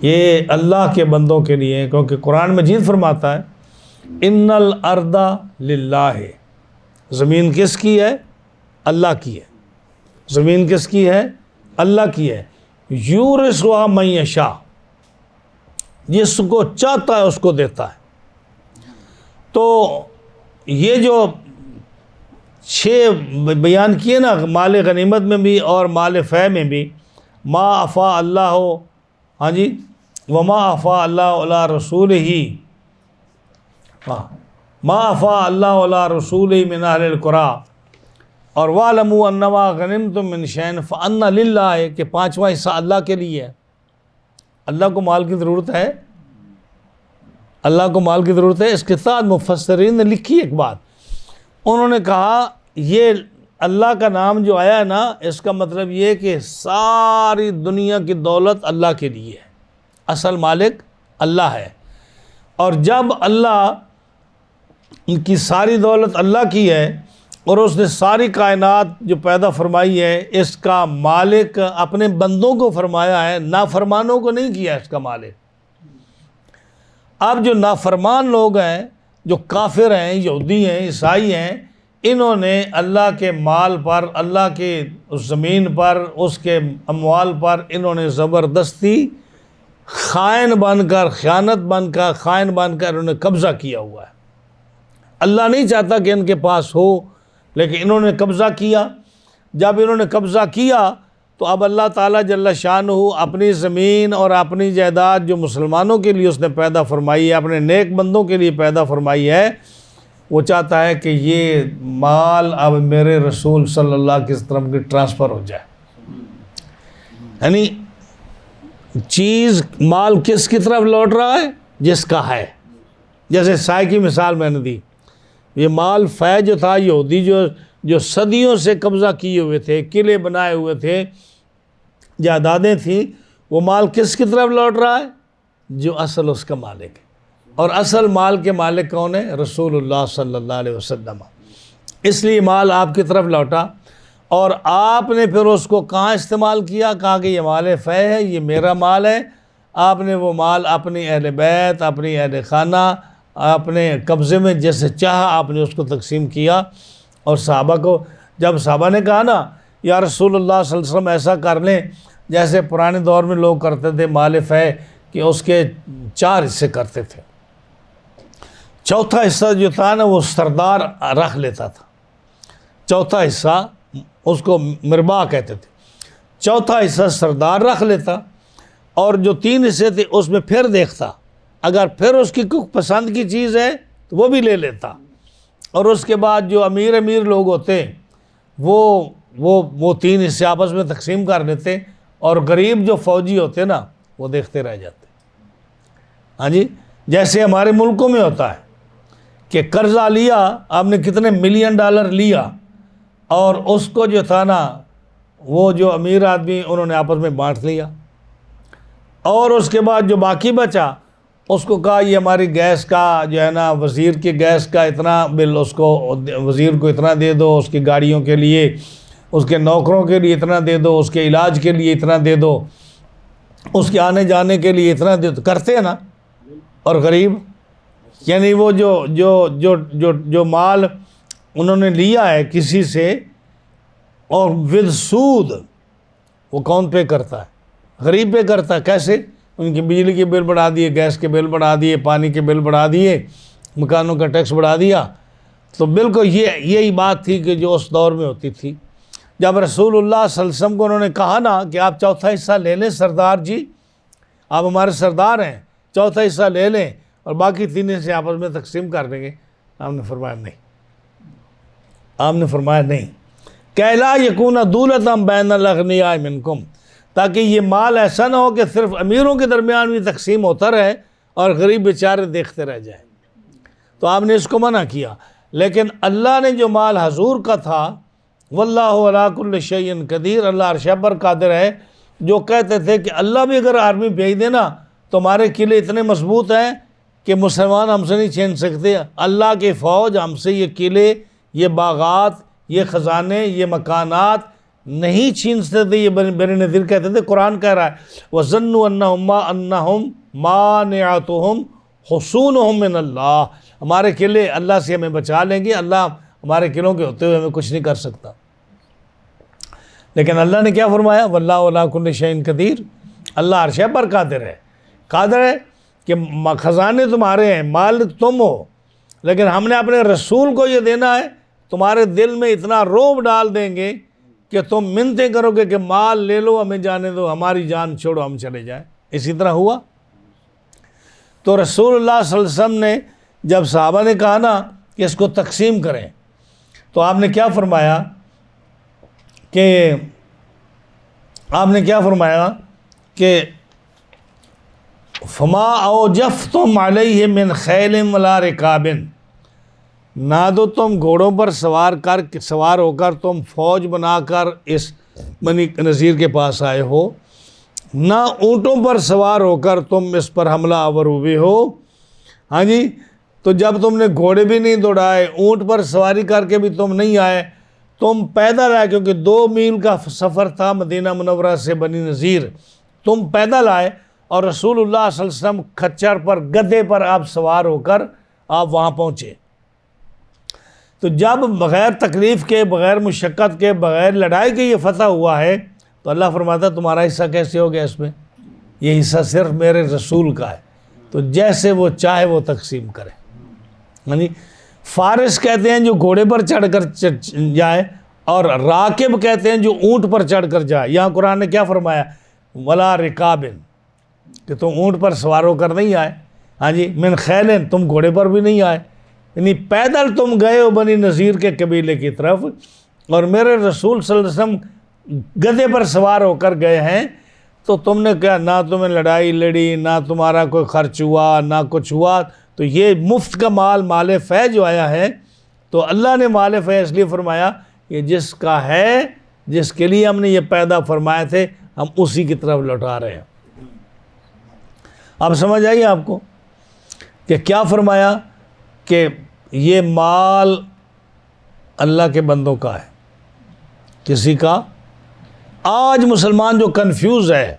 یہ اللہ کے بندوں کے لیے ہیں، کیونکہ قرآن مجید فرماتا ہے ان الارض للہ، زمین کس کی ہے؟ اللہ کی ہے۔ زمین کس کی ہے؟ اللہ کی ہے۔ یورثھا من یشاء، جس کو چاہتا ہے اس کو دیتا ہے۔ تو یہ جو 6 بیان کیے نا، مال غنیمت میں بھی اور مال فے میں بھی، ما افا اللہ، ہاں جی، وما افا اللہ علی رسول ہی، ما افا اللہ علی رسول من اہل القریٰ، اور وَاعْلَمُوا أَنَّمَا غَنِمْتُم مِّن شَيْءٍ فَأَنَّ لِلَّهِ کہ 5واں حصہ اللہ کے لیے ہے۔ اللہ کو مال کی ضرورت ہے، اللہ کو مال کی ضرورت ہے۔ اس کے ساتھ مفسرین نے لکھی ایک بات، انہوں نے کہا یہ اللہ کا نام جو آیا ہے نا، اس کا مطلب یہ کہ ساری دنیا کی دولت اللہ کے لیے ہے، اصل مالک اللہ ہے، اور جب اللہ کی ساری دولت اللہ کی ہے اور اس نے ساری کائنات جو پیدا فرمائی ہے، اس کا مالک اپنے بندوں کو فرمایا ہے، نافرمانوں کو نہیں کیا اس کا مالک۔ اب جو نافرمان لوگ ہیں، جو کافر ہیں، یہودی ہیں، عیسائی ہیں، انہوں نے اللہ کے مال پر، اللہ کے اس زمین پر، اس کے اموال پر انہوں نے زبردستی خائن بن کر، خائن بن کر انہوں نے قبضہ کیا ہوا ہے۔ اللہ نہیں چاہتا کہ ان کے پاس ہو، لیکن انہوں نے قبضہ کیا۔ جب انہوں نے قبضہ کیا تو اب اللہ تعالیٰ جل شانہ اپنی زمین اور اپنی جائیداد جو مسلمانوں کے لیے اس نے پیدا فرمائی ہے، اپنے نیک بندوں کے لیے پیدا فرمائی ہے، وہ چاہتا ہے کہ یہ مال اب میرے رسول صلی اللہ کی طرف کی ٹرانسفر ہو جائے۔ یعنی چیز، مال کس کی طرف لوٹ رہا ہے؟ جس کا ہے۔ جیسے سائے کی مثال میں نے دی، یہ مال فے جو تھا، یہودی جو صدیوں سے قبضہ کیے ہوئے تھے، قلعے بنائے ہوئے تھے، جائیدادیں تھیں، وہ مال کس کی طرف لوٹ رہا ہے؟ جو اصل اس کا مالک ہے۔ اور اصل مال کے مالک کون ہے؟ رسول اللہ صلی اللہ علیہ وسلم۔ اس لیے مال آپ کی طرف لوٹا، اور آپ نے پھر اس کو کہاں استعمال کیا؟ کہا کہ یہ مال فے ہے، یہ میرا مال ہے۔ آپ نے وہ مال اپنی اہل بیت، اپنی اہل خانہ، اپنے قبضے میں جیسے چاہا آپ نے اس کو تقسیم کیا۔ اور صحابہ کو، جب صحابہ نے کہا نا یا رسول اللہ صلی اللہ علیہ وسلم ایسا کر لیں جیسے پرانے دور میں لوگ کرتے تھے مال فے، کہ اس کے 4 حصے کرتے تھے، چوتھا حصہ جو تھا نا وہ سردار رکھ لیتا تھا، چوتھا حصہ اس کو مربا کہتے تھے، چوتھا حصہ سردار رکھ لیتا، اور جو 3 حصے تھے اس میں پھر دیکھتا، اگر پھر اس کی کوئی پسند کی چیز ہے تو وہ بھی لے لیتا، اور اس کے بعد جو امیر لوگ ہوتے وہ 3 حصے آپس میں تقسیم کر لیتے، اور غریب جو فوجی ہوتے نا وہ دیکھتے رہ جاتے۔ ہاں جی، جیسے ہمارے ملکوں میں ہوتا ہے کہ قرضہ لیا آپ نے، کتنے $1 ملین لیا، اور اس کو جو تھا نا وہ جو امیر آدمی انہوں نے آپس میں بانٹ لیا، اور اس کے بعد جو باقی بچا اس کو کہا یہ ہماری گیس کا جو ہے نا، وزیر کی گیس کا اتنا بل، اس کو وزیر کو اتنا دے دو، اس کی گاڑیوں کے لیے، اس کے نوکروں کے لیے اتنا دے دو، اس کے علاج کے لیے اتنا دے دو، اس کے آنے جانے کے لیے اتنا دے دو، کرتے ہیں نا۔ اور غریب، یعنی وہ جو مال انہوں نے لیا ہے کسی سے اور ود سود، وہ کون پے کرتا ہے؟ غریب پے کرتا ہے۔ کیسے؟ ان کی بجلی کے بل بڑھا دیے، گیس کے بل بڑھا دیے، پانی کے بل بڑھا دیے، مکانوں کا ٹیکس بڑھا دیا۔ تو بالکل یہی بات تھی کہ جو اس دور میں ہوتی تھی۔ جب رسول اللہ صلی اللہ علیہ وسلم کو انہوں نے کہا نا کہ آپ چوتھا حصہ لے لیں سردار جی، آپ ہمارے سردار ہیں، چوتھا حصہ لے لیں اور باقی 3 حصے آپس میں تقسیم کر دیں گے، آپ نے فرمایا نہیں، آپ نے فرمایا نہیں، کہ لا یکون دولۃ بین الاغنیاء منکم، تاکہ یہ مال ایسا نہ ہو کہ صرف امیروں کے درمیان بھی تقسیم ہوتا رہے اور غریب بیچارے دیکھتے رہ جائیں۔ تو آپ نے اس کو منع کیا۔ لیکن اللہ نے جو مال حضور کا تھا، واللہ علی کل شیء قدیر، اللہ ہر شے پر قادر ہے، جو کہتے تھے کہ اللہ بھی اگر آرمی بھیج دینا تو ہمارے قلعے اتنے مضبوط ہیں کہ مسلمان ہم سے نہیں چھین سکتے، اللہ کی فوج ہم سے یہ قلعے، یہ باغات، یہ خزانے، یہ مکانات نہیں چھین سکتے۔ یہ بنی نذیر کہتے تھے، قرآن کہہ رہا ہے وَظَنُّوا أَنَّهُمْ مَانِعَتُهُمْ حُصُونُهُمْ مِنَ اللَّهِ، ہمارے قلعے اللہ سے ہمیں بچا لیں گے، اللہ ہمارے قلعوں کے ہوتے ہوئے ہمیں کچھ نہیں کر سکتا۔ لیکن اللہ نے کیا فرمایا؟ وَاللَّهُ عَلَىٰ كُلِّ شَيْءٍ قَدِيرٌ، اللہ ہر شے پر قادر ہے، قادر ہے کہ خزانے تمہارے ہیں، مال تم ہو، لیکن ہم نے اپنے رسول کو یہ دینا ہے، تمہارے دل میں اتنا روب ڈال دیں گے کہ تم منتیں کرو گے کہ مال لے لو، ہمیں جانے دو، ہماری جان چھوڑو، ہم چلے جائیں۔ اسی طرح ہوا۔ تو رسول اللہ صلی اللہ علیہ وسلم نے جب صحابہ نے کہا نا کہ اس کو تقسیم کریں، تو آپ نے کیا فرمایا کہ فما اوجفتم علیہ من خیل ولا رکاب، نہ تو تم گھوڑوں پر سوار ہو کر تم فوج بنا کر اس بنی نذیر کے پاس آئے ہو، نہ اونٹوں پر سوار ہو کر تم اس پر حملہ آور ہوئے ہو۔ ہاں جی، تو جب تم نے گھوڑے بھی نہیں دوڑائے، اونٹ پر سواری کر کے بھی تم نہیں آئے، تم پیدل آئے، کیونکہ 2 میل کا سفر تھا مدینہ منورہ سے بنی نذیر، تم پیدل آئے اور رسول اللہ صلی اللہ علیہ وسلم کھچر پر گدھے پر آپ سوار ہو کر آپ وہاں پہنچے۔ تو جب بغیر تکلیف کے، بغیر مشقت کے، بغیر لڑائی کے یہ فتح ہوا ہے تو اللہ فرماتا تمہارا حصہ کیسے ہو گیا اس میں؟ یہ حصہ صرف میرے رسول کا ہے، تو جیسے وہ چاہے وہ تقسیم کرے۔ یعنی فارس کہتے ہیں جو گھوڑے پر چڑھ کر جائے، اور راکب کہتے ہیں جو اونٹ پر چڑھ کر جائے۔ یہاں قرآن نے کیا فرمایا؟ ولا رکابن، کہ تم اونٹ پر سوار ہو کر نہیں آئے، ہاں جی، من خیلن، تم گھوڑے پر بھی نہیں آئے، یعنی پیدل تم گئے ہو بنی نذیر کے قبیلے کی طرف، اور میرے رسول صلی اللہ علیہ وسلم گدھے پر سوار ہو کر گئے ہیں، تو تم نے کیا، نہ تمہیں لڑائی لڑی، نہ تمہارا کوئی خرچ ہوا، نہ کچھ ہوا۔ تو یہ مفت کا مال، مال فے جو آیا ہے، تو اللہ نے مال فے اس لیے فرمایا یہ جس کا ہے، جس کے لیے ہم نے یہ پیدا فرمائے تھے، ہم اسی کی طرف لوٹا رہے ہیں۔ اب سمجھ آئیے آپ کو کہ کیا فرمایا کہ یہ مال اللہ کے بندوں کا ہے، کسی کا۔ آج مسلمان جو کنفیوز ہے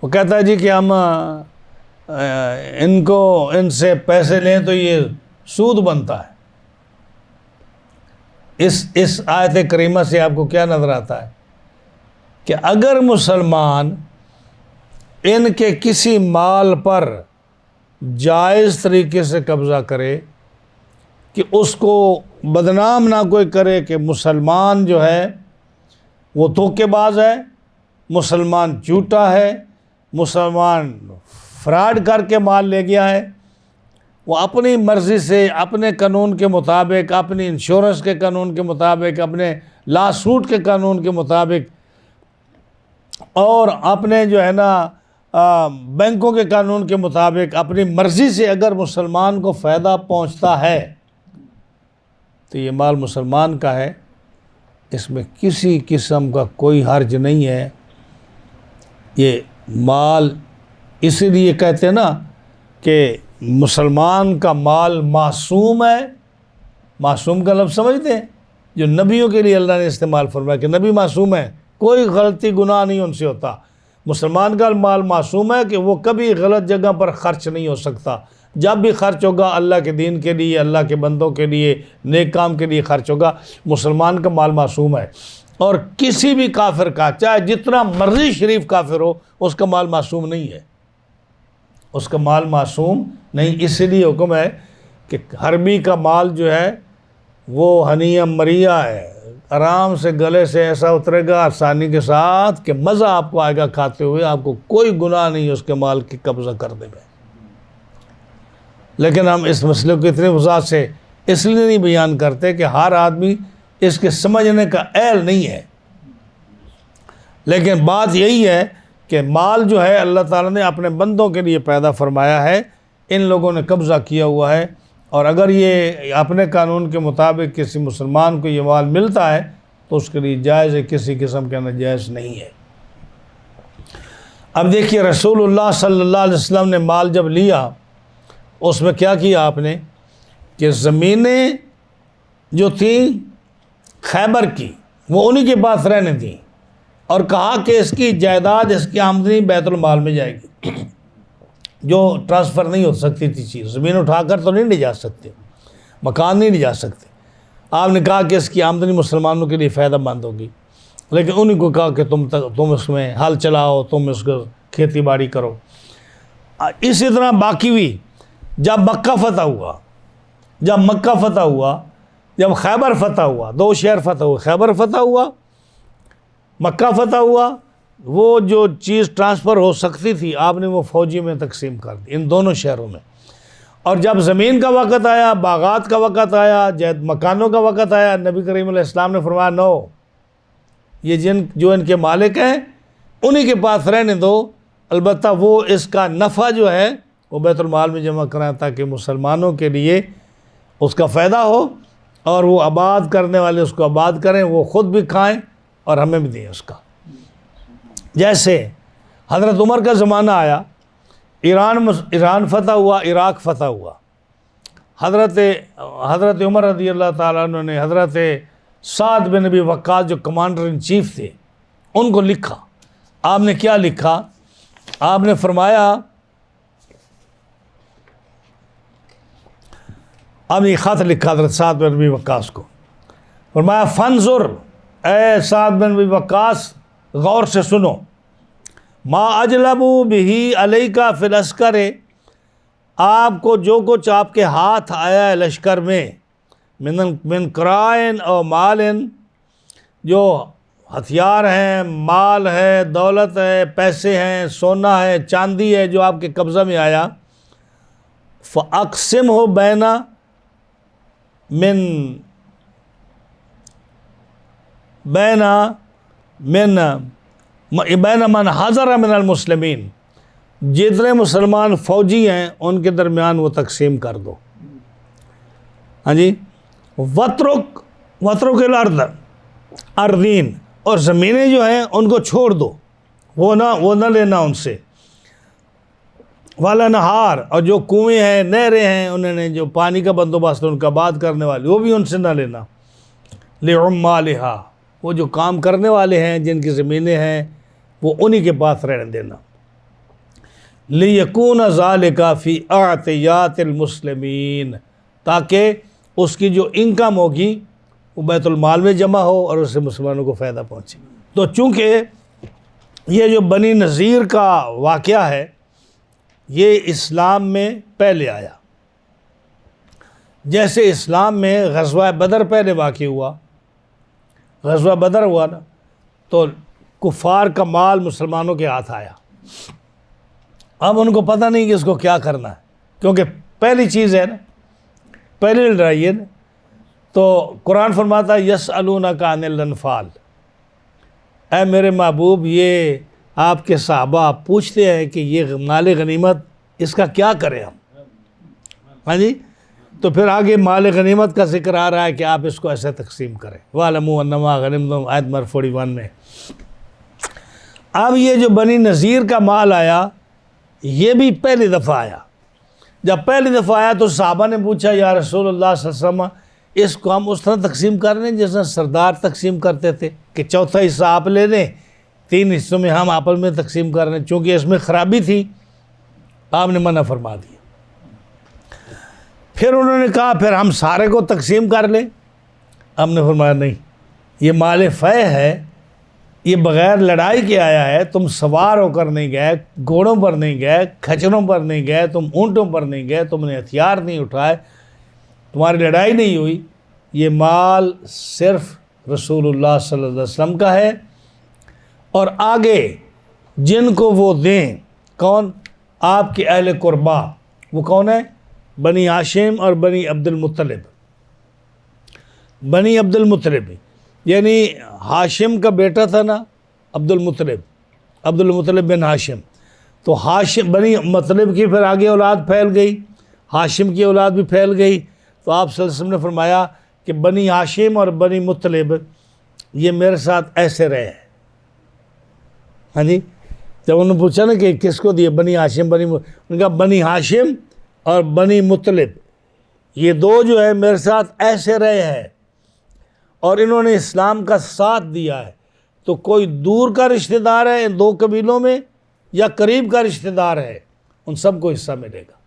وہ کہتا ہے جی کہ ہم ان سے پیسے لیں تو یہ سود بنتا ہے۔ اس آیت کریمہ سے آپ کو کیا نظر آتا ہے کہ اگر مسلمان ان کے کسی مال پر جائز طریقے سے قبضہ کرے، کہ اس کو بدنام نہ کوئی کرے کہ مسلمان جو ہے وہ دھوکے باز ہے، مسلمان جھوٹا ہے، مسلمان فراڈ کر کے مال لے گیا ہے، وہ اپنی مرضی سے، اپنے قانون کے مطابق، اپنی انشورنس کے قانون کے مطابق، اپنے لا سوٹ کے قانون کے مطابق، اور اپنے جو ہے نا بینکوں کے قانون کے مطابق اپنی مرضی سے اگر مسلمان کو فائدہ پہنچتا ہے تو یہ مال مسلمان کا ہے، اس میں کسی قسم کا کوئی حرج نہیں ہے۔ یہ مال اسی لیے کہتے ہیں نا کہ مسلمان کا مال معصوم ہے۔ معصوم کا لفظ سمجھتے ہیں؟ جو نبیوں کے لیے اللہ نے استعمال فرمایا کہ نبی معصوم ہے، کوئی غلطی گناہ نہیں ان سے ہوتا۔ مسلمان کا مال معصوم ہے کہ وہ کبھی غلط جگہ پر خرچ نہیں ہو سکتا۔ جب بھی خرچ ہوگا اللہ کے دین کے لیے، اللہ کے بندوں کے لیے، نیک کام کے لیے خرچ ہوگا۔ مسلمان کا مال معصوم ہے، اور کسی بھی کافر کا، چاہے جتنا مرضی شریف کافر ہو، اس کا مال معصوم نہیں ہے، اس کا مال معصوم نہیں۔ اس لیے حکم ہے کہ حربی کا مال جو ہے وہ ہنیہ مریا ہے، آرام سے گلے سے ایسا اترے گا آسانی کے ساتھ کہ مزہ آپ کو آئے گا کھاتے ہوئے، آپ کو کوئی گناہ نہیں ہے اس کے مال کی قبضہ کرنے میں۔ لیکن ہم اس مسئلے کو اتنے وضاحت سے اس لیے نہیں بیان کرتے کہ ہر آدمی اس کے سمجھنے کا اہل نہیں ہے، لیکن بات یہی ہے کہ مال جو ہے اللہ تعالیٰ نے اپنے بندوں کے لیے پیدا فرمایا ہے، ان لوگوں نے قبضہ کیا ہوا ہے، اور اگر یہ اپنے قانون کے مطابق کسی مسلمان کو یہ مال ملتا ہے تو اس کے لیے جائز ہے، کسی قسم کا ناجائز نہیں ہے۔ اب دیکھیے رسول اللہ صلی اللہ علیہ وسلم نے مال جب لیا، اس میں کیا کیا آپ نے کہ زمینیں جو تھیں خیبر کی وہ انہی کے پاس رہنے تھیں، اور کہا کہ اس کی جائیداد، اس کی آمدنی بیت المال میں جائے گی، جو ٹرانسفر نہیں ہو سکتی تھی چیز، زمین اٹھا کر تو نہیں لے جا سکتے، مکان نہیں لے جا سکتے۔ آپ نے کہا کہ اس کی آمدنی مسلمانوں کے لیے فائدہ مند ہوگی، لیکن انہی کو کہا کہ تم اس میں ہل چلاؤ، تم اس کو کھیتی باڑی کرو۔ اسی طرح باقی بھی جب مکہ فتح ہوا، جب خیبر فتح ہوا، دو شہر فتح ہوئے، خیبر فتح ہوا، مکہ فتح ہوا، وہ جو چیز ٹرانسفر ہو سکتی تھی آپ نے وہ فوجی میں تقسیم کر دی ان دونوں شہروں میں۔ اور جب زمین کا وقت آیا، باغات کا وقت آیا، مکانوں کا وقت آیا، نبی کریم علیہ السلام نے فرمایا نو، یہ جو ان کے مالک ہیں انہی کے پاس رہنے دو، البتہ وہ اس کا نفع جو ہے وہ بیت المال میں جمع کرائیں تاکہ مسلمانوں کے لیے اس کا فائدہ ہو، اور وہ آباد کرنے والے اس کو آباد کریں، وہ خود بھی کھائیں اور ہمیں بھی دیں اس کا۔ جیسے حضرت عمر کا زمانہ آیا، ایران فتح ہوا، عراق فتح ہوا، حضرت عمر رضی اللہ تعالیٰ عنہ نے حضرت سعد بن ابی وقاص جو کمانڈر ان چیف تھے ان کو لکھا۔ آپ نے کیا لکھا آپ نے فرمایا، اب یہ خط لکھا حضرت سعد بن ابی وقاص کو، فرمایا فانظر، اے سعد بن ابی وقاص غور سے سنو، ما اجلبوا بہ علیک فی العسکر، آپ کو جو کچھ آپ کے ہاتھ آیا ہے لشکر میں، من قرائن اور مالن، جو ہتھیار ہیں، مال ہے، دولت ہے، پیسے ہیں، سونا ہے، چاندی ہے، جو آپ کے قبضہ میں آیا، فَأَقْسِمْهُ بین من حضر من المسلمین، جتنے مسلمان فوجی ہیں ان کے درمیان وہ تقسیم کر دو۔ ہاں جی، وَتْرُكِ الْأَرْضَ ارضین، اور زمینیں جو ہیں ان کو چھوڑ دو، وہ نہ لینا ان سے، وَالْأَنْہَارَ، اور جو کنویں ہیں، نہریں ہیں، انہوں نے جو پانی کا بندوبست ان کا آباد کرنے والے، وہ بھی ان سے نہ لینا، لِعُمَّالِهَا، وہ جو کام کرنے والے ہیں جن کی زمینیں ہیں وہ انہی کے پاس رہنے دینا، لِيَكُونَ ذَلِكَ فِي أَعْطِيَاتِ الْمُسْلِمِينَ، تاکہ اس کی جو انکم ہوگی وہ بیت المال میں جمع ہو اور اس سے مسلمانوں کو فائدہ پہنچے۔ تو چونکہ یہ جو بنی نذیر کا واقعہ ہے یہ اسلام میں پہلے آیا، جیسے اسلام میں غزوہ بدر پہلے واقع ہوا، غزوہ بدر ہوا نا، تو کفار کا مال مسلمانوں کے ہاتھ آیا، اب ان کو پتہ نہیں کہ اس کو کیا کرنا ہے، کیونکہ پہلی چیز ہے نا، پہلی لڑائی ہے نا، تو قرآن فرماتا ہے یسألونک عن الانفال، اے میرے محبوب یہ آپ کے صحابہ پوچھتے ہیں کہ یہ مال غنیمت اس کا کیا کریں ہم، ہاں جی، تو پھر آگے مال غنیمت کا ذکر آ رہا ہے کہ آپ اس کو ایسے تقسیم کریں، وَاعْلَمُوا أَنَّمَا غَنِمْتُم، آیت نمبر 41 میں۔ اب یہ جو بنی نذیر کا مال آیا یہ بھی پہلی دفعہ آیا، جب پہلی دفعہ آیا تو صحابہ نے پوچھا یا رسول اللہ صلی اللہ علیہ وسلم اس کو ہم اس طرح تقسیم کر لیں جیسا سردار تقسیم کرتے تھے کہ چوتھا حصہ آپ لے لیں، 3 حصوں میں ہم آپس میں تقسیم کر رہے ہیں، چونکہ اس میں خرابی تھی، آپ نے منع فرما دیا۔ پھر انہوں نے کہا پھر ہم سارے کو تقسیم کر لیں، ہم نے فرمایا نہیں، یہ مال فے ہے، یہ بغیر لڑائی کے آیا ہے، تم سوار ہو کر نہیں گئے، گھوڑوں پر نہیں گئے، کھچروں پر نہیں گئے، تم اونٹوں پر نہیں گئے، تم نے ہتھیار نہیں اٹھائے، تمہاری لڑائی نہیں ہوئی، یہ مال صرف رسول اللہ صلی اللہ علیہ وسلم کا ہے، اور آگے جن کو وہ دیں، کون؟ آپ کے اہل قربا، وہ کون ہے؟ بنی ہاشم اور بنی عبد المطلب، بنی عبد المطلب یعنی ہاشم کا بیٹا تھا نا عبد المطلب بن ہاشم، تو ہاشم بنی مطلب کی پھر آگے اولاد پھیل گئی، ہاشم کی اولاد بھی پھیل گئی، تو آپ صلی اللہ علیہ وسلم نے فرمایا کہ بنی ہاشم اور بنی مطلب یہ میرے ساتھ ایسے رہے، ہاں جی، جب انہوں نے پوچھا نا کہ کس کو دیے، بنی ہاشم انہوں نے کہا بنی ہاشم اور بنی مطلب یہ دو جو ہے میرے ساتھ ایسے رہے ہیں اور انہوں نے اسلام کا ساتھ دیا ہے، تو کوئی دور کا رشتہ دار ہے ان دو قبیلوں میں یا قریب کا رشتہ دار ہے، ان سب کو حصہ ملے گا۔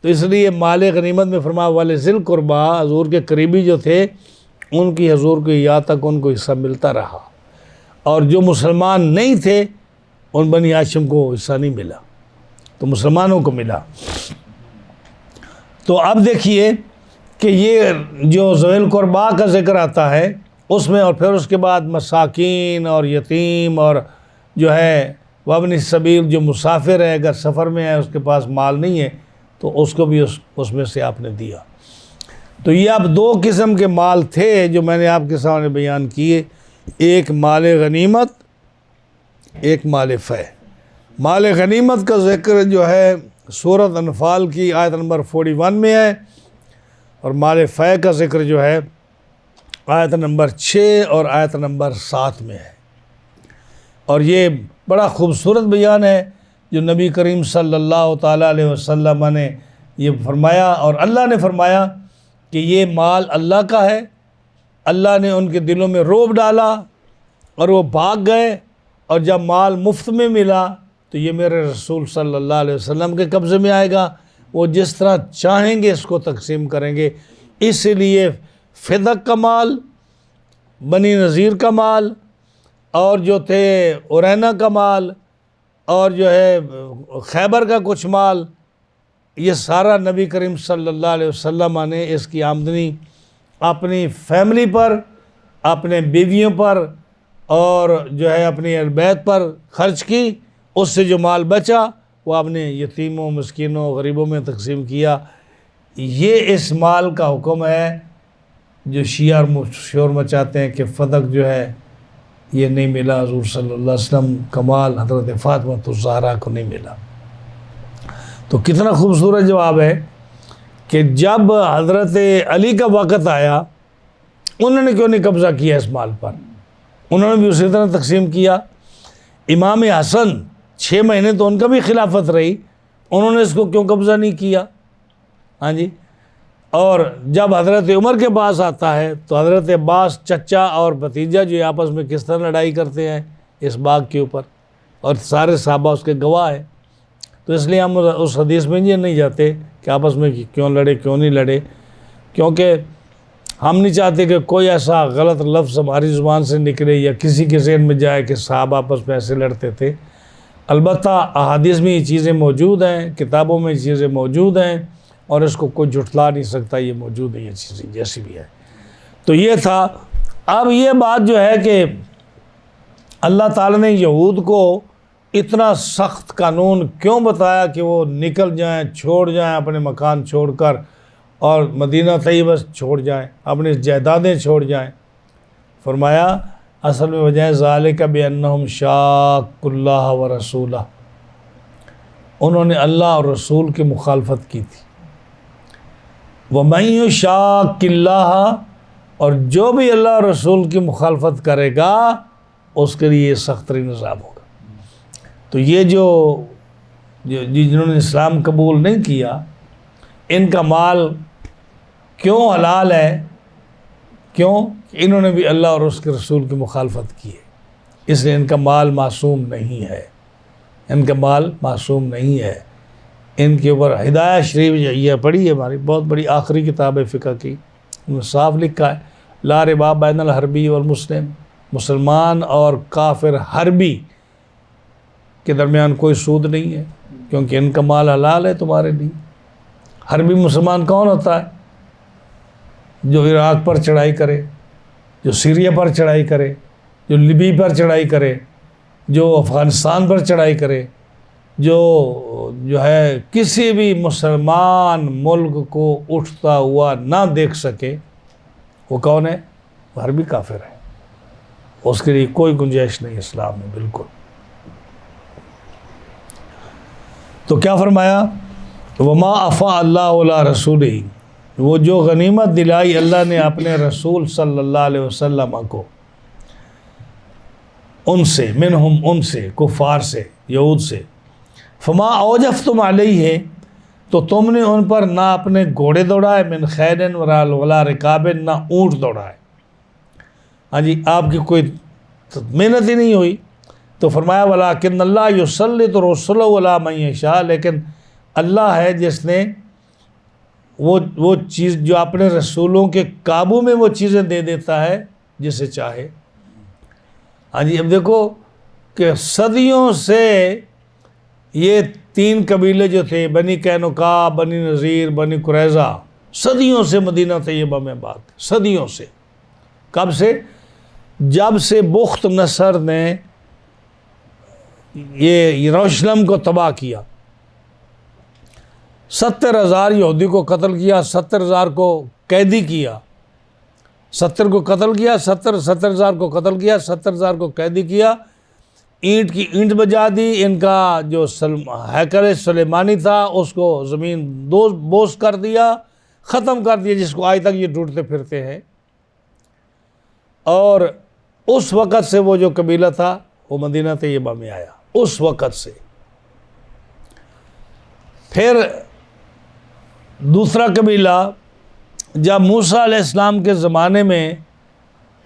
تو اس لیے مال غنیمت میں فرمایا والے ذل قربا، حضور کے قریبی جو تھے ان کی حضور کو یہاں تک ان کو حصہ ملتا رہا، اور جو مسلمان نہیں تھے ان بنی ہاشم کو حصہ نہیں ملا، تو مسلمانوں کو ملا۔ تو اب دیکھیے کہ یہ جو ذوی القربا کا ذکر آتا ہے اس میں، اور پھر اس کے بعد مساکین اور یتیم اور جو ہے وابن السبیل جو مسافر ہے، اگر سفر میں ہے اس کے پاس مال نہیں ہے تو اس کو بھی اس میں سے آپ نے دیا۔ تو یہ اب 2 قسم کے مال تھے جو میں نے آپ کے سامنے بیان کیے، ایک مال غنیمت، ایک مال فے۔ مال غنیمت کا ذکر جو ہے سورۃ انفال کی آیت نمبر 41 میں ہے، اور مال فے کا ذکر جو ہے آیت نمبر 6 اور آیت نمبر 7 میں ہے، اور یہ بڑا خوبصورت بیان ہے جو نبی کریم صلی اللہ تعالیٰ علیہ وسلم نے یہ فرمایا، اور اللہ نے فرمایا کہ یہ مال اللہ کا ہے، اللہ نے ان کے دلوں میں رعب ڈالا اور وہ بھاگ گئے، اور جب مال مفت میں ملا تو یہ میرے رسول صلی اللہ علیہ وسلم کے قبضے میں آئے گا، وہ جس طرح چاہیں گے اس کو تقسیم کریں گے۔ اس لیے فدق کا مال، بنی نذیر کا مال، اور جو تھے ارینا کا مال، اور جو ہے خیبر کا کچھ مال، یہ سارا نبی کریم صلی اللہ علیہ وسلم نے اس کی آمدنی اپنی فیملی پر، اپنے بیویوں پر، اور جو ہے اپنی اہل بیت پر خرچ کی۔ اس سے جو مال بچا وہ آپ نے یتیموں، مسکینوں، غریبوں میں تقسیم کیا۔ یہ اس مال کا حکم ہے جو شیعہ شور مچاتے ہیں کہ فدق جو ہے یہ نہیں ملا، حضور صلی اللہ علیہ وسلم کا مال حضرت فاطمہ الزہرا کو نہیں ملا۔ تو کتنا خوبصورت جواب ہے کہ جب حضرت علی کا وقت آیا، انہوں نے کیوں نہیں قبضہ کیا اس مال پر؟ انہوں نے بھی اسی طرح تقسیم کیا۔ امام حسن 6 مہینے تو ان کا بھی خلافت رہی، انہوں نے اس کو کیوں قبضہ نہیں کیا؟ ہاں جی۔ اور جب حضرت عمر کے پاس آتا ہے تو حضرت عباس چچا اور بھتیجا جو آپس میں کس طرح لڑائی کرتے ہیں اس باغ کے اوپر، اور سارے صحابہ اس کے گواہ ہیں۔ تو اس لیے ہم اس حدیث میں یہ نہیں جاتے کہ آپس میں کیوں لڑے کیوں نہیں لڑے، کیونکہ ہم نہیں چاہتے کہ کوئی ایسا غلط لفظ ہماری زبان سے نکلے یا کسی کے ذہن میں جائے کہ صحابہ آپس میں ایسے لڑتے تھے۔ البتہ احادیث میں یہ چیزیں موجود ہیں، کتابوں میں یہ چیزیں موجود ہیں، اور اس کو کوئی جھٹلا نہیں سکتا، یہ موجود ہے، یہ چیزیں جیسی بھی ہے۔ تو یہ تھا۔ اب یہ بات جو ہے کہ اللہ تعالیٰ نے یہود کو اتنا سخت قانون کیوں بتایا کہ وہ نکل جائیں، چھوڑ جائیں اپنے مکان چھوڑ کر، اور مدینہ طیبہ چھوڑ جائیں، اپنی جائیدادیں چھوڑ جائیں؟ فرمایا اصل میں وجہ ذالک بانہم شاقوا اللہ ورسولہ، انہوں نے اللہ اور رسول کی مخالفت کی تھی۔ وَمَن يُشَاقِ اللَّهَ، اور جو بھی اللہ اور رسول کی مخالفت کرے گا اس کے لیے سخت ترین عذاب ہوگا۔ تو یہ جو جنہوں نے اسلام قبول نہیں کیا، ان کا مال کیوں حلال ہے؟ کیوں؟ انہوں نے بھی اللہ اور اس کے رسول کی مخالفت کی ہے، اس لیے ان کا مال معصوم نہیں ہے، ان کا مال معصوم نہیں ہے۔ ان کے اوپر ہدایہ شریف یہ پڑھی ہے، ہماری بہت بڑی آخری کتاب ہے فقہ کی، ان میں صاف لکھا ہے لا ربا بین الحربی والمسلم، مسلمان اور کافر حربی کے درمیان کوئی سود نہیں ہے، کیونکہ ان کا مال حلال ہے تمہارے لیے۔ حربی مسلمان کون ہوتا ہے؟ جو عراق پر چڑھائی کرے، جو سیریا پر چڑھائی کرے، جو لیبی پر چڑھائی کرے، جو افغانستان پر چڑھائی کرے، جو ہے کسی بھی مسلمان ملک کو اٹھتا ہوا نہ دیکھ سکے، وہ کون ہے؟ وہ حربی کافر ہے، اس کے لیے کوئی گنجائش نہیں اسلام میں بالکل۔ تو کیا فرمایا؟ وما افاء اللہ علی رسولہ، وہ جو غنیمت دلائی اللہ نے اپنے رسول صلی اللہ علیہ وسلم کو، ان سے، منہم ان سے، کفار سے، یہود سے، فما اوجفتم علیہ، تو تم نے ان پر نہ اپنے گھوڑے دوڑائے، من خیل ولا رکاب، نہ اونٹ دوڑائے، ہاں جی، آپ کی کوئی محنت ہی نہیں ہوئی۔ تو فرمایا ولکن اللہ یسلط رسلہ علی من یشاء، لیکن اللہ ہے جس نے وہ چیز جو اپنے رسولوں کے قابو میں وہ چیزیں دے دیتا ہے جسے چاہے۔ ہاں جی، اب دیکھو کہ صدیوں سے یہ 3 قبیلے جو تھے، بنی قینقاع، بنی نذیر، بنی قریظہ، صدیوں سے مدینہ طیبہ میں بات، صدیوں سے۔ کب سے؟ جب سے بخت نصر نے یہ یروشلم کو تباہ کیا، 70,000 یہودی کو قتل کیا، 70,000 کو قیدی کیا، 70 کو قتل کیا، 70,000 کو قتل کیا، 70,000 کو قیدی کیا، اینٹ کی اینٹ بجا دی، ان کا جو ہیکل سلیمانی تھا اس کو زمین بوس کر دیا، ختم کر دیا، جس کو آج تک یہ ڈھونڈتے پھرتے ہیں۔ اور اس وقت سے وہ جو قبیلہ تھا وہ مدینہ طیبہ میں آیا، اس وقت سے۔ پھر دوسرا قبیلہ جب موسیٰ علیہ السلام کے زمانے میں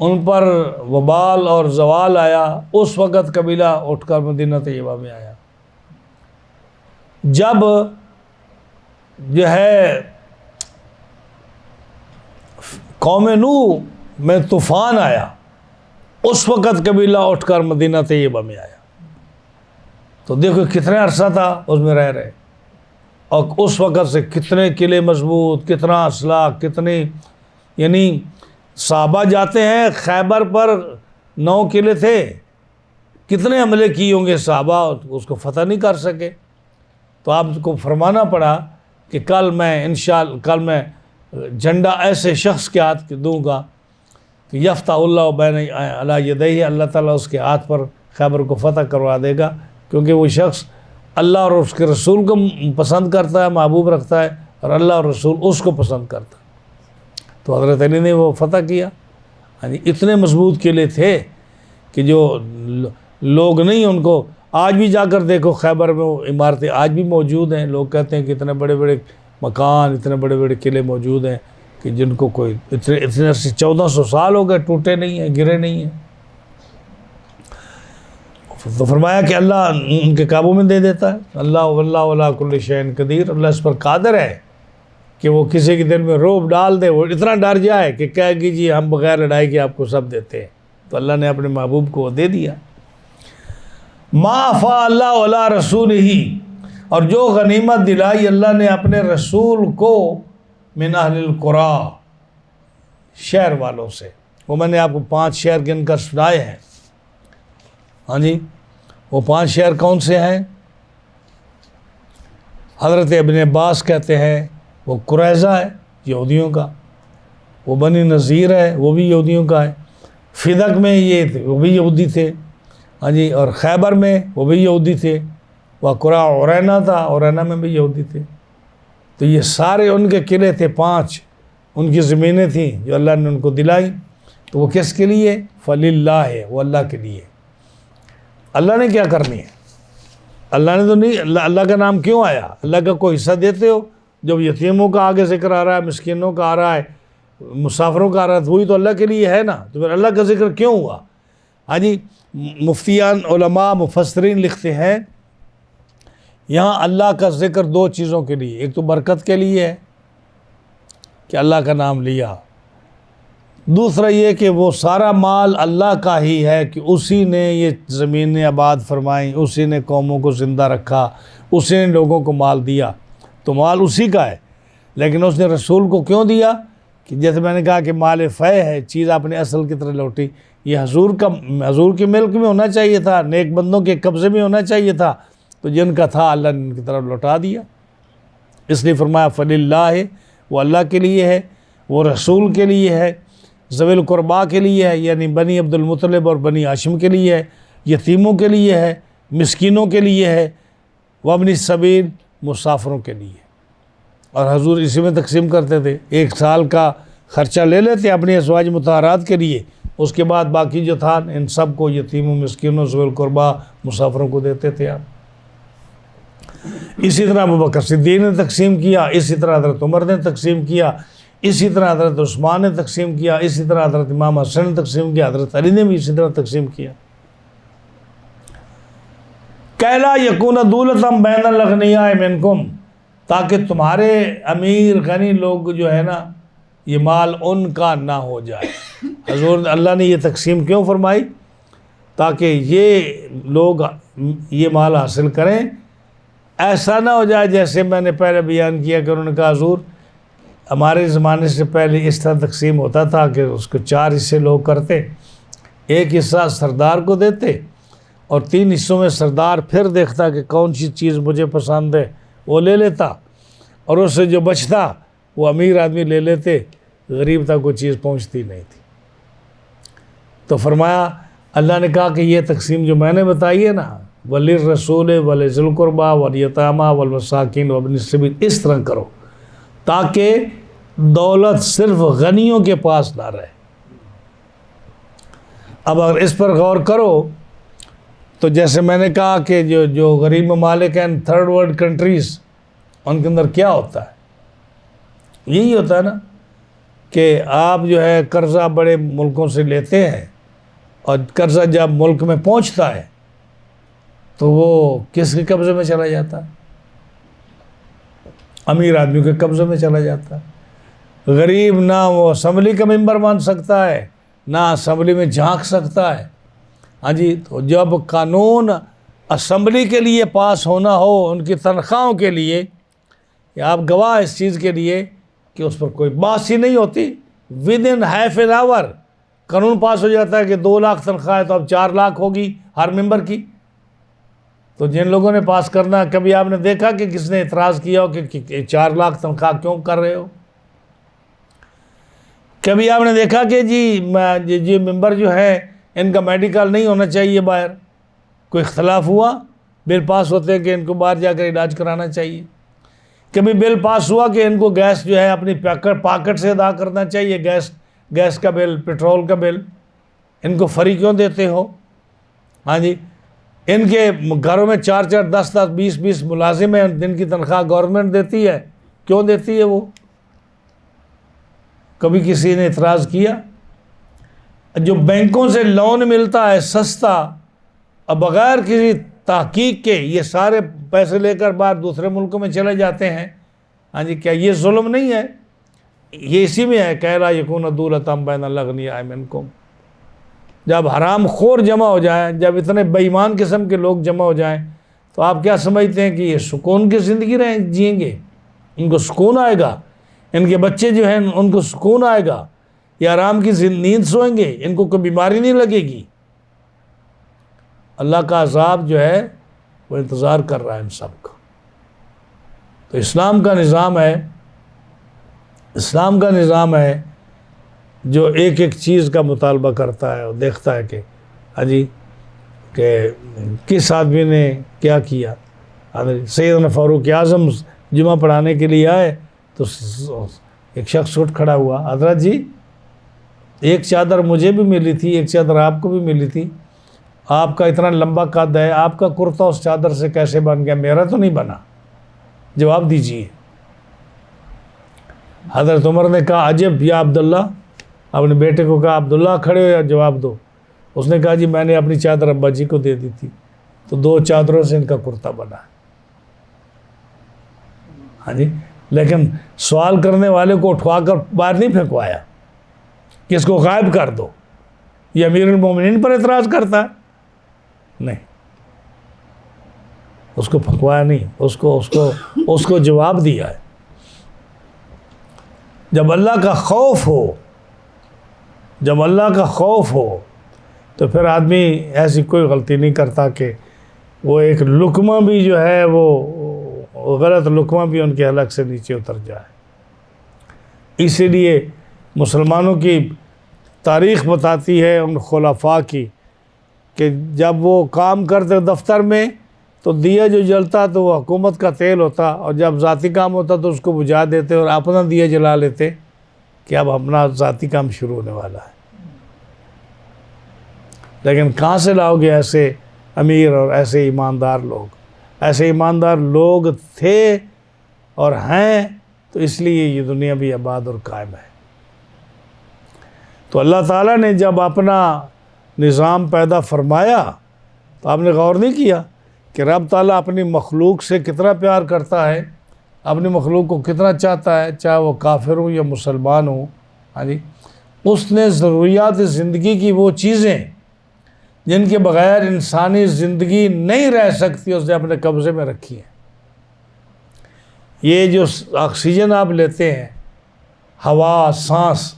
ان پر وبال اور زوال آیا، اس وقت قبیلہ اٹھ کر مدینہ طیبہ میں آیا۔ جب جو ہے قوم نوح میں طوفان آیا، اس وقت قبیلہ اٹھ کر مدینہ طیبہ میں آیا. تو دیکھو کتنے عرصہ تھا اس میں رہ رہے، اور اس وقت سے کتنے قلعے مضبوط، کتنا اسلحہ، کتنے، یعنی صحابہ جاتے ہیں خیبر پر 9 قلعے تھے، کتنے حملے کیے ہوں گے صحابہ، اس کو فتح نہیں کر سکے. تو آپ کو فرمانا پڑا کہ کل میں جھنڈا ایسے شخص کے ہاتھ دوں گا کہ یفتح اللہ بین علی یدیہ، اللہ تعالیٰ اس کے ہاتھ پر خیبر کو فتح کروا دے گا، کیونکہ وہ شخص اللہ اور اس کے رسول کو پسند کرتا ہے، محبوب رکھتا ہے، اور اللہ اور رسول اس کو پسند کرتا ہے. تو حضرت علی نے وہ فتح کیا. یعنی اتنے مضبوط قلعے تھے کہ جو لوگ نہیں، ان کو آج بھی جا کر دیکھو خیبر میں وہ عمارتیں آج بھی موجود ہیں. لوگ کہتے ہیں کہ اتنے بڑے بڑے مکان، اتنے بڑے بڑے قلعے موجود ہیں کہ جن کو کوئی اتنے 1400 سال ہو گئے، ٹوٹے نہیں ہیں، گرے نہیں ہیں. تو فرمایا کہ اللہ ان کے قابو میں دے دیتا ہے. اللہ واللہ علی کل شیء قدیر، اللہ اس پر قادر ہے کہ وہ کسی کے دل میں رعب ڈال دے، وہ اتنا ڈر جائے کہ کہے گی جی ہم بغیر لڑائی کے آپ کو سب دیتے ہیں. تو اللہ نے اپنے محبوب کو دے دیا. ما افاء اللہ علی رسولہ، اور جو غنیمت دلائی اللہ نے اپنے رسول کو، من اہل القریٰ، شہر والوں سے. وہ میں نے آپ کو 5 شہر گن کر سنائے ہیں. ہاں جی، وہ 5 شہر کون سے ہیں؟ حضرت ابن عباس کہتے ہیں وہ قریظہ ہے یہودیوں کا، وہ بنی نذیر ہے وہ بھی یہودیوں کا ہے، فدق میں یہ وہ بھی یہودی تھے. ہاں جی، اور خیبر میں وہ بھی یہودی تھے. وہ قرا عرینہ تھا، عرینہ میں بھی یہودی تھے. تو یہ سارے ان کے قلعے تھے 5، ان کی زمینیں تھیں جو اللہ نے ان کو دلائی. تو وہ کس کے لیے؟ فللہ ہے، وہ اللہ کے لیے. اللہ نے کیا کرنی ہے؟ اللہ نے تو نہیں. اللہ کا نام کیوں آیا؟ اللہ کا کوئی حصہ دیتے ہو؟ جب یتیموں کا آگے ذکر آ رہا ہے، مسکینوں کا آ رہا ہے، مسافروں کا آ رہا ہے، تو وہی تو اللہ کے لیے ہے نا. تو پھر اللہ کا ذکر کیوں ہوا؟ ہاں جی، مفتیان، علماء، مفسرین لکھتے ہیں یہاں اللہ کا ذکر 2 چیزوں کے لیے. ایک تو برکت کے لیے ہے کہ اللہ کا نام لیا، دوسرا یہ کہ وہ سارا مال اللہ کا ہی ہے کہ اسی نے یہ زمینیں آباد فرمائیں، اسی نے قوموں کو زندہ رکھا، اسی نے لوگوں کو مال دیا. تو مال اسی کا ہے، لیکن اس نے رسول کو کیوں دیا؟ کہ جیسے میں نے کہا کہ مال فے ہے، چیز اپنے اصل کی طرح لوٹی. یہ حضور کے ملک میں ہونا چاہیے تھا، نیک بندوں کے قبضے میں ہونا چاہیے تھا. تو جن کا تھا اللہ نے ان کی طرف لوٹا دیا. اس لیے فرمایا فللہ ہے، وہ اللہ کے لیے ہے، وہ رسول کے لیے ہے، ذوی القربا کے لیے ہے، یعنی بنی عبد المطلب اور بنی ہاشم کے لیے ہے، یتیموں کے لیے ہے، مسکینوں کے لیے ہے، وابن السبیل، مسافروں کے لیے. اور حضور اسی میں تقسیم کرتے تھے. 1 سال کا خرچہ لے لیتے اپنی ازواج مطہرات کے لیے، اس کے بعد باقی جو تھا ان سب کو یتیموں، مسکینوں، ذوی القربا، مسافروں کو دیتے تھے آپ. اسی طرح ابوبکر صدیق نے تقسیم کیا، اسی طرح حضرت عمر نے تقسیم کیا، اسی طرح حضرت عثمان نے تقسیم کیا، اسی طرح حضرت امام حسن نے تقسیم کیا، حضرت علی نے بھی اسی طرح تقسیم کیا. کیلا یکون دولۃ بین الاغنیاء منکم، تاکہ تمہارے امیر غنی لوگ جو ہے نا یہ مال ان کا نہ ہو جائے. حضور اللہ نے یہ تقسیم کیوں فرمائی؟ تاکہ یہ لوگ یہ مال حاصل کریں. ایسا نہ ہو جائے جیسے میں نے پہلے بیان کیا کہ انہوں نے کہا حضور ہمارے زمانے سے پہلے اس طرح تقسیم ہوتا تھا کہ اس کو 4 حصے لوگ کرتے، 1 حصہ سردار کو دیتے اور 3 حصوں میں سردار پھر دیکھتا کہ کون سی چیز مجھے پسند ہے وہ لے لیتا، اور اس سے جو بچتا وہ امیر آدمی لے لیتے، غریب تک کوئی چیز پہنچتی نہیں تھی. تو فرمایا اللہ نے کہا کہ یہ تقسیم جو میں نے بتائی ہے نا، وَلِلرَّسُولِ وَلِذِي الْقُرْبَى وَالْيَتَامَى وَالْمَسَاكِينِ وَابْنِ السَّبِيلِ، اس طرح کرو تاکہ دولت صرف غنیوں کے پاس نہ رہے. اب اگر اس پر غور کرو تو جیسے میں نے کہا کہ جو غریب ممالک ہیں 3rd ورلڈ کنٹریز، ان کے اندر کیا ہوتا ہے؟ یہی ہوتا ہے نا کہ آپ جو ہے قرضہ بڑے ملکوں سے لیتے ہیں، اور قرضہ جب ملک میں پہنچتا ہے تو وہ کس کے قبضے میں چلا جاتا ہے؟ امیر آدمی کے قبضے میں چلا جاتا ہے۔ غریب نہ وہ اسمبلی کا ممبر بن سکتا ہے، نہ اسمبلی میں جھانک سکتا ہے۔ ہاں جی، تو جب قانون اسمبلی کے لیے پاس ہونا ہو، ان کی تنخواہوں کے لیے، یا آپ گواہ اس چیز کے لیے کہ اس پر کوئی بات ہی نہیں ہوتی، within half an hour قانون پاس ہو جاتا ہے کہ 2 لاکھ تنخواہ ہے تو اب 4 لاکھ ہوگی ہر ممبر کی۔ تو جن لوگوں نے پاس کرنا، کبھی آپ نے دیکھا کہ کس نے اعتراض کیا ہو کہ 4 لاکھ تنخواہ کیوں کر رہے ہو؟ کبھی آپ نے دیکھا کہ جی ممبر جو ہے ان کا میڈیکل نہیں ہونا چاہیے باہر؟ کوئی اختلاف ہوا؟ بل پاس ہوتے ہیں کہ ان کو باہر جا کر علاج کرانا چاہیے۔ کبھی بل پاس ہوا کہ ان کو گیس جو ہے اپنی پاکٹ سے ادا کرنا چاہیے، گیس کا بل، پیٹرول کا بل، ان کو فری کیوں دیتے ہو؟ ہاں جی، ان کے گھروں میں 4 10 20 ملازم ہیں، جن کی تنخواہ گورنمنٹ دیتی ہے، کیوں دیتی ہے وہ؟ کبھی کسی نے اعتراض کیا؟ جو بینکوں سے لون ملتا ہے سستا اور بغیر کسی تحقیق کے یہ سارے پیسے لے کر باہر دوسرے ملکوں میں چلے جاتے ہیں، ہاں جی، کیا یہ ظلم نہیں ہے؟ یہ اسی میں ہے کہ لا یکون دولۃ بین الاغنیاء منکم۔ جب حرام خور جمع ہو جائیں، جب اتنے بے ایمان قسم کے لوگ جمع ہو جائیں، تو آپ کیا سمجھتے ہیں کہ یہ سکون کی زندگی جئیں گے؟ ان کو سکون آئے گا؟ ان کے بچے جو ہیں ان کو سکون آئے گا؟ یہ آرام کی نیند سوئیں گے؟ ان کو کوئی بیماری نہیں لگے گی؟ اللہ کا عذاب جو ہے وہ انتظار کر رہا ہے ان سب کا۔ تو اسلام کا نظام ہے جو ایک ایک چیز کا مطالبہ کرتا ہے اور دیکھتا ہے کہ ہاں جی کہ کس آدمی نے کیا کیا۔ سیدنا فاروق اعظم جمعہ پڑھانے کے لیے آئے تو ایک شخص اٹھ کھڑا ہوا، حضرت جی ایک چادر مجھے بھی ملی تھی، ایک چادر آپ کو بھی ملی تھی، آپ کا اتنا لمبا قد ہے، آپ کا کرتا اس چادر سے کیسے بن گیا؟ میرا تو نہیں بنا، جواب دیجیے۔ حضرت عمر نے کہا عجب یا عبداللہ، اپنے بیٹے کو کہا عبداللہ کھڑے ہو یا جواب دو۔ اس نے کہا جی میں نے اپنی چادر ابا جی کو دے دی تھی، تو 2 چادروں سے ان کا کرتا بنا ہے۔ ہاں جی، لیکن سوال کرنے والے کو اٹھوا کر باہر نہیں پھینکوایا کہ اس کو غائب کر دو۔ یہ امیر المومنین پر اعتراض کرتا ہے؟ نہیں، اس کو پھینکوایا نہیں، اس کو جواب دیا ہے۔ جب اللہ کا خوف ہو تو پھر آدمی ایسی کوئی غلطی نہیں کرتا کہ وہ ایک لقمہ بھی جو ہے وہ غلط لقمہ بھی ان کے حلق سے نیچے اتر جائے۔ اسی لیے مسلمانوں کی تاریخ بتاتی ہے ان خلفاء کی کہ جب وہ کام کرتے دفتر میں تو دیا جو جلتا تو وہ حکومت کا تیل ہوتا، اور جب ذاتی کام ہوتا تو اس کو بجھا دیتے اور اپنا دیا جلا لیتے کہ اب اپنا ذاتی کام شروع ہونے والا ہے۔ لیکن کہاں سے لاؤ گے ایسے امیر اور ایسے ایماندار لوگ؟ ایسے ایماندار لوگ تھے اور ہیں، تو اس لیے یہ دنیا بھی آباد اور قائم ہے۔ تو اللہ تعالیٰ نے جب اپنا نظام پیدا فرمایا تو آپ نے غور نہیں کیا کہ رب تعالیٰ اپنی مخلوق سے کتنا پیار کرتا ہے، اپنی مخلوق کو کتنا چاہتا ہے، چاہے وہ کافر ہوں یا مسلمان ہوں۔ ہاں جی، اس نے ضروریات زندگی کی وہ چیزیں جن کے بغیر انسانی زندگی نہیں رہ سکتی، اس نے اپنے قبضے میں رکھی ہیں۔ یہ جو آکسیجن آپ لیتے ہیں، ہوا، سانس،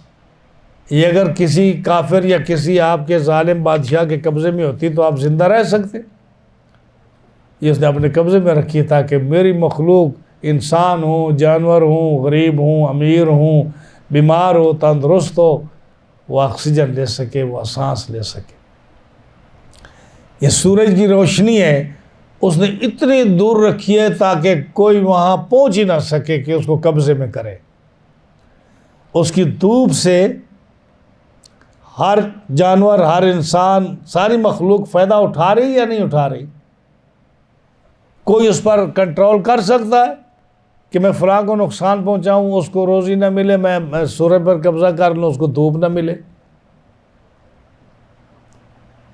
یہ اگر کسی کافر یا کسی آپ کے ظالم بادشاہ کے قبضے میں ہوتی تو آپ زندہ رہ سکتے؟ یہ اس نے اپنے قبضے میں رکھی تاکہ میری مخلوق انسان ہوں، جانور ہوں، غریب ہوں، امیر ہوں، بیمار ہو، تندرست ہو، وہ آکسیجن لے سکے، وہ سانس لے سکے۔ یہ سورج کی روشنی ہے، اس نے اتنی دور رکھی ہے تاکہ کوئی وہاں پہنچ ہی نہ سکے کہ اس کو قبضے میں کرے۔ اس کی دھوپ سے ہر جانور، ہر انسان، ساری مخلوق فائدہ اٹھا رہی یا نہیں اٹھا رہی؟ کوئی اس پر کنٹرول کر سکتا ہے کہ میں فلاں کو نقصان پہنچاؤں، اس کو روزی نہ ملے، میں سورج پر قبضہ کر لوں، اس کو دھوپ نہ ملے؟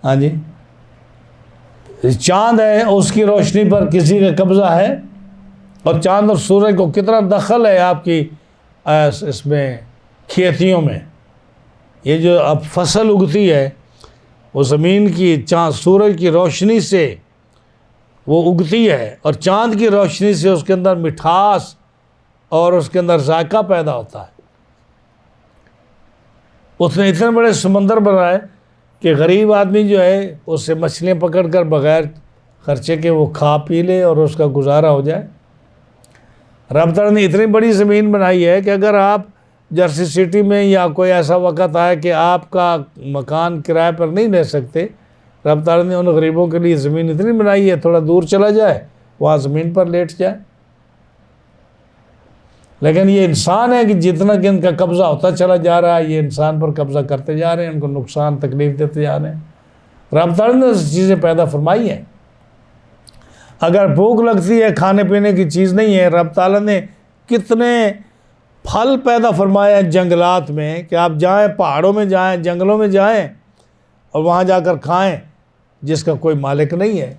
ہاں جی، چاند ہے، اس کی روشنی پر کسی کا قبضہ ہے؟ اور چاند اور سورج کو کتنا دخل ہے آپ کی اس میں کھیتیوں میں. یہ جو اب فصل اگتی ہے وہ زمین کی چاند سورج کی روشنی سے وہ اگتی ہے، اور چاند کی روشنی سے اس کے اندر مٹھاس اور اس کے اندر ذائقہ پیدا ہوتا ہے. اس نے اتنے بڑے سمندر بنائے کہ غریب آدمی جو ہے اس سے مچھلیاں پکڑ کر بغیر خرچے کے وہ کھا پی لے اور اس کا گزارا ہو جائے. رب تعالیٰ نے اتنی بڑی زمین بنائی ہے کہ اگر آپ جرسی سٹی میں یا کوئی ایسا وقت آئے کہ آپ کا مکان کرائے پر نہیں لے سکتے، رب تعالیٰ نے ان غریبوں کے لیے زمین اتنی بنائی ہے، تھوڑا دور چلا جائے وہاں زمین پر لیٹ جائے. لیکن یہ انسان ہے کہ جتنا کہ ان کا قبضہ ہوتا چلا جا رہا ہے، یہ انسان پر قبضہ کرتے جا رہے ہیں، ان کو نقصان تکلیف دیتے جا رہے ہیں. رب تعالیٰ نے چیزیں پیدا فرمائی ہیں. اگر بھوک لگتی ہے، کھانے پینے کی چیز نہیں ہے، رب تعالیٰ نے کتنے پھل پیدا فرمائے ہیں جنگلات میں کہ آپ جائیں، پہاڑوں میں جائیں، جنگلوں میں جائیں اور وہاں جا کر کھائیں، جس کا کوئی مالک نہیں ہے.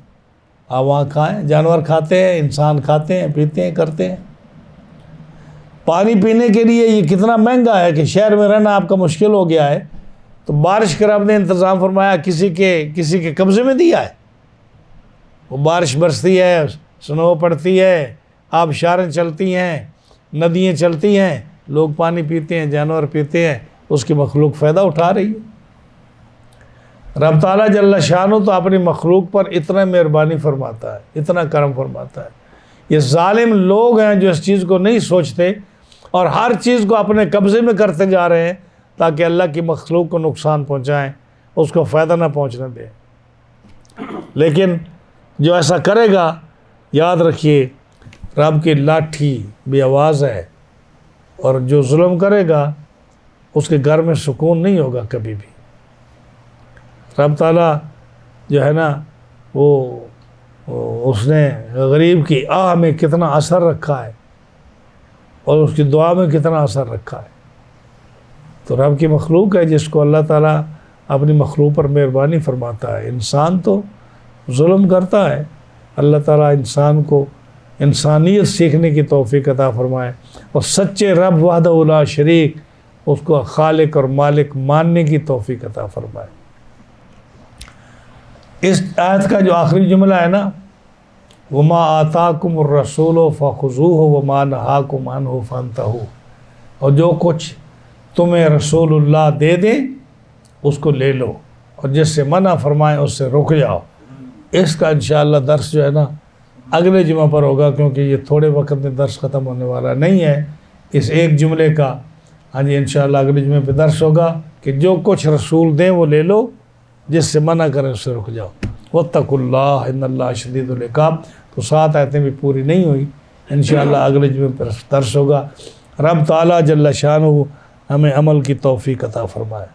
آپ وہاں کھائیں، جانور کھاتے ہیں، انسان کھاتے ہیں، پیتے ہیں، کرتے ہیں. پانی پینے کے لیے یہ کتنا مہنگا ہے کہ شہر میں رہنا آپ کا مشکل ہو گیا ہے، تو بارش کا رب نے انتظام فرمایا، کسی کے قبضے میں دیا ہے. وہ بارش برستی ہے، سنو پڑتی ہے، آبشاریں چلتی ہیں، ندیاں چلتی ہیں، لوگ پانی پیتے ہیں، جانور پیتے ہیں، اس کی مخلوق فائدہ اٹھا رہی ہے. رب تعالیٰ جل شانہ تو اپنی مخلوق پر اتنا مہربانی فرماتا ہے، اتنا کرم فرماتا ہے. یہ ظالم لوگ ہیں جو اس چیز کو نہیں سوچتے اور ہر چیز کو اپنے قبضے میں کرتے جا رہے ہیں تاکہ اللہ کی مخلوق کو نقصان پہنچائیں، اس کو فائدہ نہ پہنچنے دیں. لیکن جو ایسا کرے گا، یاد رکھیے رب کی لاٹھی بے آواز ہے، اور جو ظلم کرے گا اس کے گھر میں سکون نہیں ہوگا کبھی بھی. رب تعالیٰ جو ہے نا وہ اس نے غریب کی آہ میں کتنا اثر رکھا ہے اور اس کی دعا میں کتنا اثر رکھا ہے. تو رب کی مخلوق ہے جس کو اللہ تعالیٰ اپنی مخلوق پر مہربانی فرماتا ہے. انسان تو ظلم کرتا ہے. اللہ تعالیٰ انسان کو انسانیت سیکھنے کی توفیق عطا فرمائے اور سچے رب وحدہ لا شریک اس کو خالق اور مالک ماننے کی توفیق عطا فرمائے. اس آیت کا جو آخری جملہ ہے نا، وَمَا آتَاكُمُ الرَّسُولُ فَخُذُوهُ وَمَا نَهَاكُمْ عَنْهُ فَانْتَهُوا، اور جو کچھ تمہیں رسول اللہ دے دیں اس کو لے لو، اور جس سے منع فرمائیں اس سے رک جاؤ. اس کا انشاءاللہ درس جو ہے نا اگلے جمعہ پر ہوگا، کیونکہ یہ تھوڑے وقت میں درس ختم ہونے والا نہیں ہے اس ایک جملے کا. ہاں جی انشاءاللہ اگلے جمعے پہ درس ہوگا کہ جو کچھ رسول دیں وہ لے لو، جس سے منع کریں اس سے رک جاؤ. واتقوا اللہ ان اللہ شدید العقاب. تو 7 آیتیں بھی پوری نہیں ہوئی، انشاءاللہ اگلے جمعے پر درس ہوگا. رب تعالیٰ جل شانہ ہمیں عمل کی توفیق عطا فرمائے.